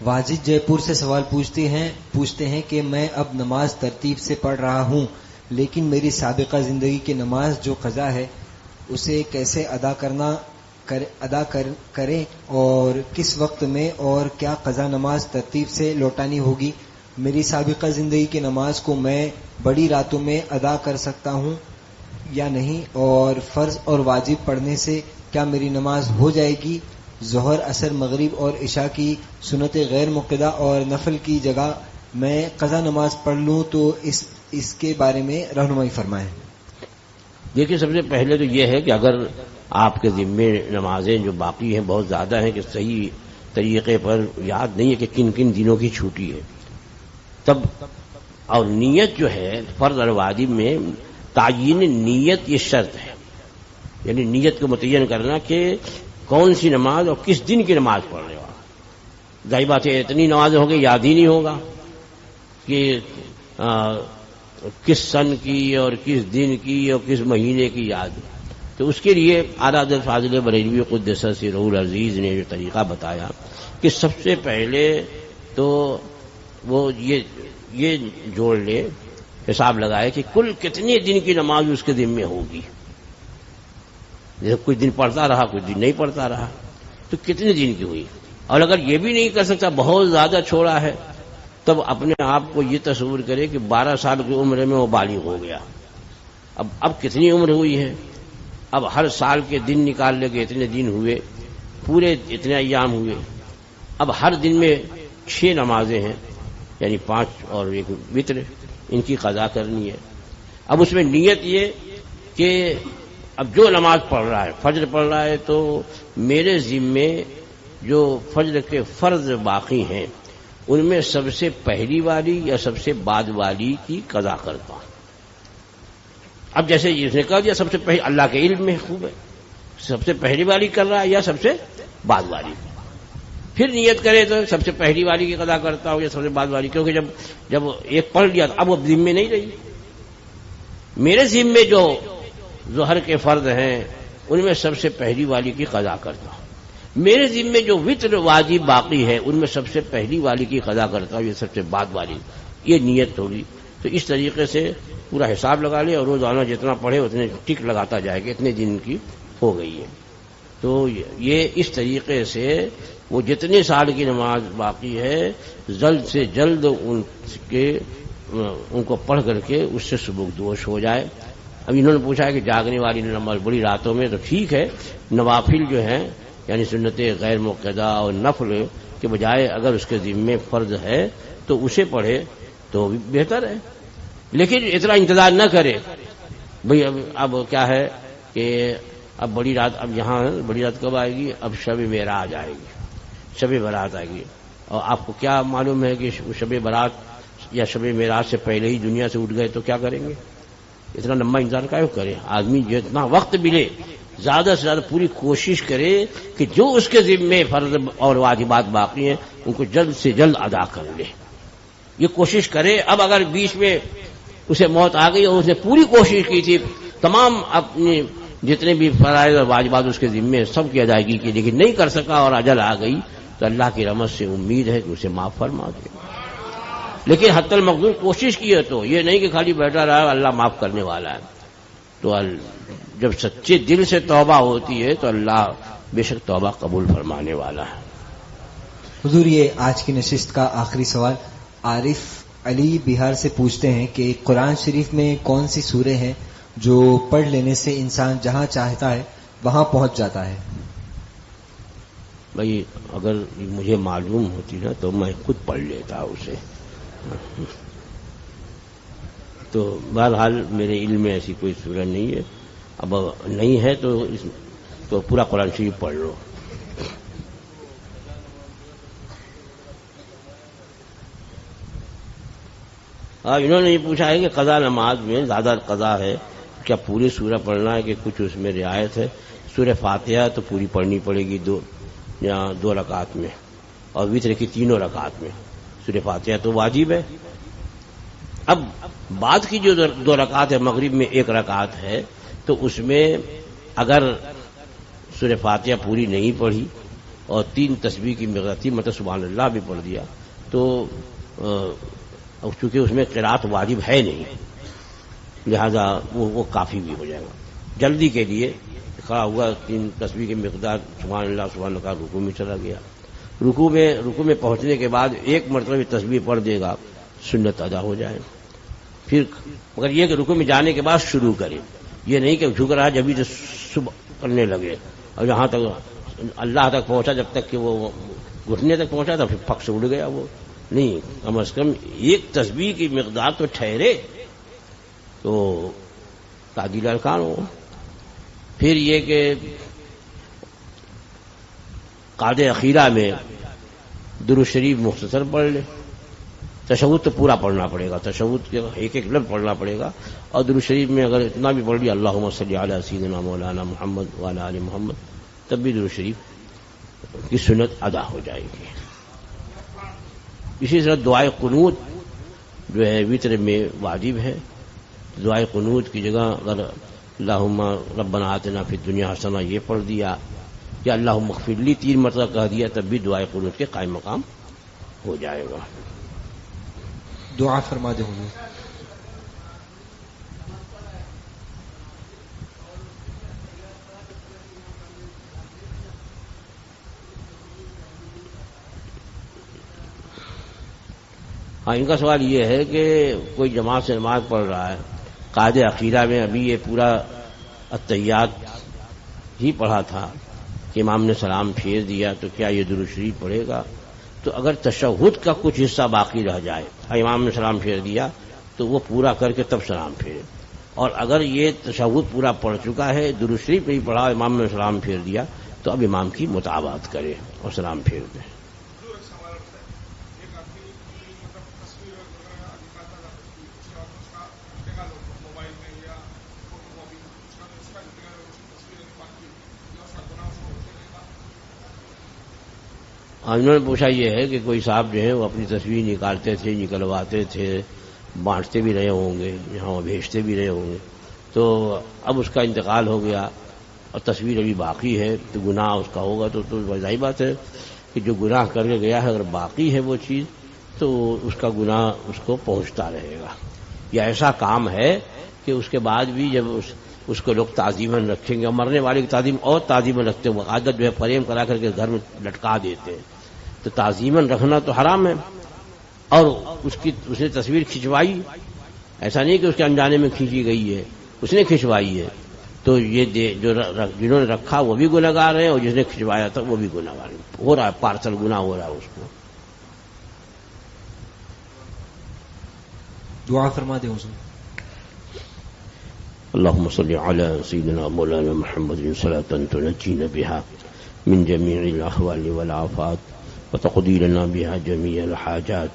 واجد جے پور سے سوال پوچھتے ہیں کہ میں اب نماز ترتیب سے پڑھ رہا ہوں، لیکن میری سابقہ زندگی کی نماز جو قضا ہے اسے کیسے ادا کریں اور کس وقت میں، اور کیا قضا نماز ترتیب سے لوٹانی ہوگی؟ میری سابقہ زندگی کی نماز کو میں بڑی راتوں میں ادا کر سکتا ہوں یا نہیں؟ اور فرض اور واجب پڑھنے سے کیا میری نماز ہو جائے گی؟ ظہر، عصر، مغرب اور عشاء کی سنت غیر مقتدہ اور نفل کی جگہ میں قضا نماز پڑھ لوں تو اس کے بارے میں رہنمائی فرمائیں. دیکھیے، سب سے پہلے تو یہ ہے کہ اگر آپ کے ذمے نمازیں جو باقی ہیں بہت زیادہ ہیں کہ صحیح طریقے پر یاد نہیں ہے کہ کن کن دنوں کی چھوٹی ہے، تب اور نیت جو ہے فرض اور واجب میں تعیین نیت یہ شرط ہے. یعنی نیت کو متعین کرنا کہ کون سی نماز اور کس دن کی نماز پڑھ رہے ہو. ظاہر بات ہے اتنی نماز ہوگی یاد ہی نہیں ہوگا کہ کس سن کی اور کس دن کی اور کس مہینے کی یاد. تو اس کے لیے اعلیٰ حضرت فاضل بریلوی قدس سرہ العزیز نے جو طریقہ بتایا کہ سب سے پہلے تو وہ یہ جوڑ لے، حساب لگائے کہ کل کتنے دن کی نماز اس کے ذمے ہوگی. جیسے کچھ دن پڑھتا رہا، کچھ دن نہیں پڑھتا رہا، تو کتنے دن کی ہوئی. اور اگر یہ بھی نہیں کر سکتا، بہت زیادہ چھوڑا ہے، تب اپنے آپ کو یہ تصور کرے کہ 12 سال کی عمر میں وہ بالغ ہو گیا. اب کتنی عمر ہوئی ہے؟ اب ہر سال کے دن نکال لے کے اتنے دن ہوئے، پورے اتنے ایام ہوئے. اب ہر دن میں 6 نمازیں ہیں، یعنی 5 اور 1 وتر، ان کی قضا کرنی ہے. اب اس میں نیت یہ کہ اب جو نماز پڑھ رہا ہے، فجر پڑھ رہا ہے، تو میرے ذمے جو فجر کے فرض باقی ہیں ان میں سب سے پہلی والی یا سب سے بعد والی کی قضا کرتا ہوں. اب جیسے اس نے کہا دیا سب سے پہلے، اللہ کے علم میں خوب ہے، سب سے پہلی والی کر رہا ہے یا سب سے بعد والی. پھر نیت کرے تو سب سے پہلی والی کی قضا کرتا ہوں یا سب سے بعد والی، کیونکہ جب ایک پڑھ لیا تو اب وہ ذمے نہیں رہی. میرے ذمے جو ظہر کے فرض ہیں ان میں سب سے پہلی والی کی قضا کرتا ہوں. میرے ذمے جو وتر واجب باقی ہے ان میں سب سے پہلی والی کی قضا کرتا ہوں، یہ سب سے بعد والی. یہ نیت ہوگی. تو اس طریقے سے پورا حساب لگا لے اور روزانہ جتنا پڑھے اتنے ٹک لگاتا جائے کہ اتنے دن کی ہو گئی ہے. تو یہ اس طریقے سے وہ جتنے سال کی نماز باقی ہے جلد سے جلد ان کو پڑھ کر کے اس سے سبکدوش ہو جائے. اب انہوں نے پوچھا ہے کہ جاگنے والی نماز بڑی راتوں میں، تو ٹھیک ہے، نوافل جو ہیں یعنی سنت غیر مقتدہ اور نفل کے بجائے اگر اس کے ذمے فرض ہے تو اسے پڑھے تو بھی بہتر ہے. لیکن اتنا انتظار نہ کرے بھئی اب کیا ہے کہ اب بڑی رات، اب یہاں بڑی رات کب آئے گی؟ اب شب معراج آئے گی، شب برات آئے گی. اور آپ کو کیا معلوم ہے کہ شب برات یا شب معراج سے پہلے ہی دنیا سے اٹھ گئے تو کیا کریں گے؟ اتنا لمبا انتظار کیوں کرے؟ آدمی جتنا وقت ملے زیادہ سے زیادہ پوری کوشش کرے کہ جو اس کے ذمے فرض اور واجبات باقی ہیں ان کو جلد سے جلد ادا کر لے. یہ کوشش کرے. اب اگر بیچ میں اسے موت آ گئی اور اس نے پوری کوشش کی تھی تمام اپنے جتنے بھی فرائض اور واجبات اس کے ذمے سب کی ادائیگی کی لیکن نہیں کر سکا اور اجل آ گئی تو اللہ کی رحمت سے امید ہے کہ اسے معاف فرما دے. لیکن حتی المقدور کوشش کی ہے تو یہ نہیں کہ خالی بیٹھا رہا اللہ معاف کرنے والا ہے. تو جب سچے دل سے توبہ ہوتی ہے تو اللہ بے شک توبہ قبول فرمانے والا ہے. حضور یہ آج کی نشست کا آخری سوال عارف علی بہار سے پوچھتے ہیں کہ قرآن شریف میں کون سی سورہ ہیں جو پڑھ لینے سے انسان جہاں چاہتا ہے وہاں پہنچ جاتا ہے؟ بھائی اگر مجھے معلوم ہوتی نا تو میں خود پڑھ لیتا اسے. تو بہرحال میرے علم میں ایسی کوئی سورہ نہیں ہے. اب نہیں ہے تو پورا قرآن شریف پڑھ لو. انہوں نے یہ پوچھا ہے کہ قضا نماز میں زیادہ قضا ہے کیا پوری سورہ پڑھنا ہے کہ کچھ اس میں رعایت ہے؟ سورہ فاتحہ تو پوری پڑھنی پڑے گی دو رکعت میں اور وتر کی 3 رکعت میں. سورہ فاتحہ تو واجب ہے. اب بعد کی جو 2 رکعت ہے مغرب میں 1 رکعت ہے تو اس میں اگر سورہ فاتحہ پوری نہیں پڑھی اور 3 تسبیح کی مقدار 3 مطلب سبحان اللہ بھی پڑھ دیا تو چونکہ اس میں قرات واجب ہے نہیں لہذا وہ کافی بھی ہو جائے گا. جلدی کے لیے کھڑا ہوا 3 تسبیح کی مقدار سبحان اللہ کا رکوع میں چلا گیا. رکوع میں پہنچنے کے بعد 1 مرتبہ تسبیح پڑھ دے گا سنت ادا ہو جائے. پھر مگر یہ کہ رکوع میں جانے کے بعد شروع کرے. یہ نہیں کہ جھک رہا جبھی سے صبح کرنے لگے اور جہاں تک اللہ تک پہنچا جب تک کہ وہ گھٹنے تک پہنچا تو پھر پھک سے اڑ گیا. وہ نہیں کم از کم 1 تسبیح کی مقدار تو ٹھہرے تو تعدیل ارکان ہو. پھر یہ کہ قعدہ اخیرہ میں درود شریف مختصر پڑھ لے. تشہد تو پورا پڑھنا پڑے گا. تشہد کے ایک لفظ پڑھنا پڑے گا اور درود شریف میں اگر اتنا بھی پڑھ لیا اللہم صلی علی سیدنا مولانا محمد وعلی آل محمد تب بھی درود شریف کی سنت ادا ہو جائے گی. اسی طرح دعائے قنوت جو ہے وتر میں واجب ہے. دعائے قنوت کی جگہ اگر اللہم ربنا آتنا فی الدنیا حسنہ یہ پڑھ دیا یا اللہم اغفر لی 3 مرتبہ کہہ دیا تب بھی دعائے قنوت کے قائم مقام ہو جائے گا. دعا فرما دے حضور. ان کا سوال یہ ہے کہ کوئی جماعت سے نماز پڑھ رہا ہے قعدہ اخیرہ میں ابھی یہ پورا التحیات ہی پڑھا تھا کہ امام نے سلام پھیر دیا تو کیا یہ درود شریف پڑھے گا؟ تو اگر تشہد کا کچھ حصہ باقی رہ جائے امام نے سلام پھیر دیا تو وہ پورا کر کے تب سلام پھیرے. اور اگر یہ تشہد پورا پڑھ چکا ہے درود شریف نہیں پڑھا امام نے سلام پھیر دیا تو اب امام کی مطابقت کرے اور سلام پھیر دے. انہوں نے پوچھا یہ ہے کہ کوئی صاحب جو ہے وہ اپنی تصویر نکالتے تھے نکلواتے تھے بانٹتے بھی رہے ہوں گے یہاں وہ بھیجتے بھی رہے ہوں گے تو اب اس کا انتقال ہو گیا اور تصویر ابھی باقی ہے تو گناہ اس کا ہوگا. تو ظاہر بات ہے کہ جو گناہ کر کے گیا ہے اگر باقی ہے وہ چیز تو اس کا گناہ اس کو پہنچتا رہے گا. یہ ایسا کام ہے کہ اس کے بعد بھی جب اس کو لوگ تعظیماً رکھیں گے اور مرنے والے کی تعظیم اور تعظیماً رکھتے ہیں. عادت جو ہے فریم کرا کر کے گھر میں لٹکا دیتے ہیں تو تعظیماً رکھنا تو حرام ہے. اور اس نے تصویر کھنچوائی ایسا نہیں کہ اس کے انجانے میں کھینچی گئی ہے اس نے کھنچوائی ہے تو یہ جو جنہوں نے رکھا وہ بھی گنہگار ہیں اور جس نے کھنچوایا تھا وہ بھی گنہگار ہو رہا ہے. پارسل گناہ ہو رہا ہے اس کو. دعا فرما دیں حضور. اللهم صل على سيدنا مولانا محمد صلاة تنجينا بها من جميع الأحوال والآفات وتقضي لنا بها جميع الحاجات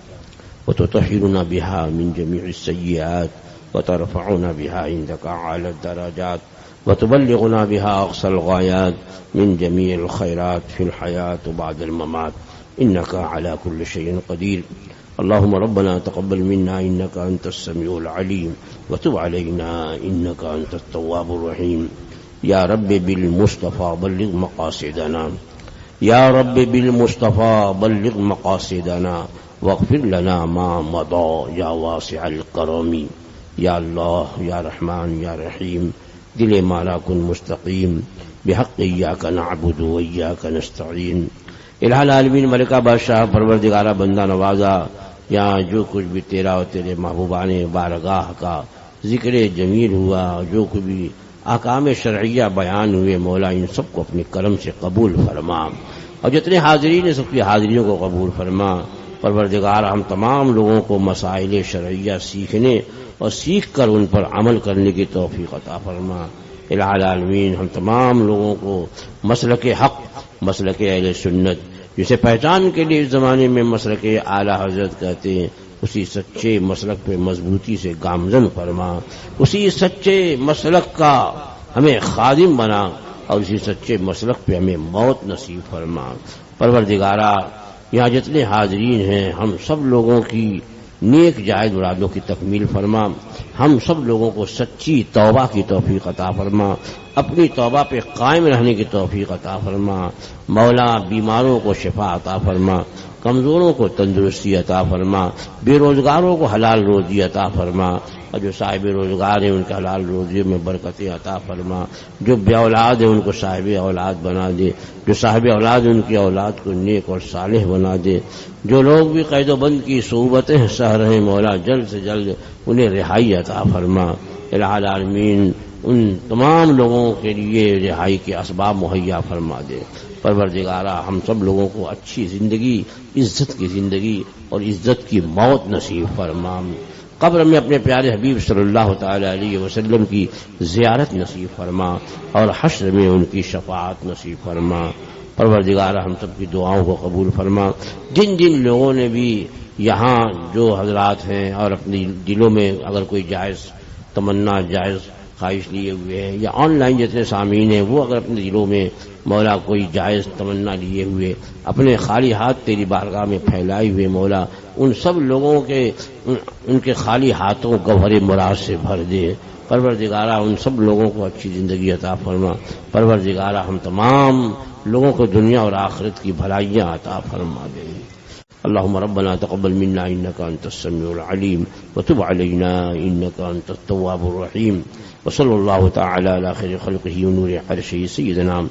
وتطهرنا بها من جميع السيئات وترفعنا بها عندك أعلى الدرجات وتبلغنا بها أقصى الغايات من جميع الخيرات في الحياة وبعد الممات إنك على كل شيء قدير. اللهم ربنا تقبل منا إنك أنت السميع العليم وتب علينا إنك أنت التواب الرحيم. يا رب بالمصطفى بلغ مقاصدنا، يا رب بالمصطفى بلغ مقاصدنا واغفر لنا ما مضى يا واسع الكرم. یا اللہ یا رحمان یا رحیم دل مارا کن مستقیم بحق ایاک نعبد و ایاک نستعین. الہ العالمین ملکہ بادشاہ پروردگارہ بندہ نوازا، یہاں جو کچھ بھی تیرا اور تیرے محبوبان بارگاہ کا ذکر جمیل ہوا، جو کچھ بھی احکام شرعیہ بیان ہوئے، مولا ان سب کو اپنے کرم سے قبول فرما، اور جتنے حاضرین ہیں سب کی حاضریوں کو قبول فرما. پروردگار ہم تمام لوگوں کو مسائل شرعیہ سیکھنے اور سیکھ کر ان پر عمل کرنے کی توفیق عطا فرما. الہ العالمین ہم تمام لوگوں کو مسلک حق، مسلک اہل سنت، جسے پہچان کے لیے اس زمانے میں مسلک اعلی حضرت کہتے ہیں، اسی سچے مسلک پہ مضبوطی سے گامزن فرما، اسی سچے مسلک کا ہمیں خادم بنا، اور اسی سچے مسلک پہ ہمیں موت نصیب فرما. پروردگارہ یہاں جتنے حاضرین ہیں ہم سب لوگوں کی نیک جائز مرادوں کی تکمیل فرما، ہم سب لوگوں کو سچی توبہ کی توفیق عطا فرما، اپنی توبہ پہ قائم رہنے کی توفیق عطا فرما. مولا بیماروں کو شفا عطا فرما، کمزوروں کو تندرستی عطا فرما، بے روزگاروں کو حلال روزی عطا فرما، اور جو صاحب روزگار ہیں ان کے حلال روزیوں میں برکتیں عطا فرما، جو بے اولاد ہیں ان کو صاحب اولاد بنا دے، جو صاحب اولاد ان کی اولاد کو نیک اور صالح بنا دے. جو لوگ بھی قید و بند کی صعوبتیں سہ رہے ہیں مولا جلد سے جلد انہیں رہائی عطا فرما. الہ العالمین ان تمام لوگوں کے لیے رہائی کے اسباب مہیا فرما دے. پروردگارہ ہم سب لوگوں کو اچھی زندگی، عزت کی زندگی اور عزت کی موت نصیب فرما. قبر میں اپنے پیارے حبیب صلی اللہ تعالی علیہ وسلم کی زیارت نصیب فرما، اور حشر میں ان کی شفاعت نصیب فرما. پروردگارہ ہم سب کی دعاؤں کو قبول فرما. جن جن لوگوں نے بھی یہاں جو حضرات ہیں اور اپنی دلوں میں اگر کوئی جائز تمنا، جائز خواہش لیے ہوئے ہیں، یا آن لائن جتنے سامعین ہیں وہ اگر اپنے دلوں میں مولا کوئی جائز تمنا لیے ہوئے اپنے خالی ہاتھ تیری بارگاہ میں پھیلائے ہوئے مولا ان سب لوگوں کے ان کے خالی ہاتھوں گوہر مراد سے بھر دے. پروردگارہ ان سب لوگوں کو اچھی زندگی عطا فرما. پروردگارہ ہم تمام لوگوں کو دنیا اور آخرت کی بھلائیاں عطا فرما دے. اللهم ربنا تقبل منا إنك أنت السميع العليم وتب علينا إنك أنت التواب الرحيم. وصلى الله تعالى على خير خلقه ونور عرشه سيدنا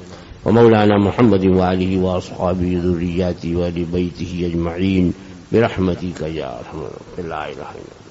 ومولانا محمد وآله وأصحابه ذرياته وآل بيته أجمعين برحمتك يا أرحم الراحمين. لا إله إلا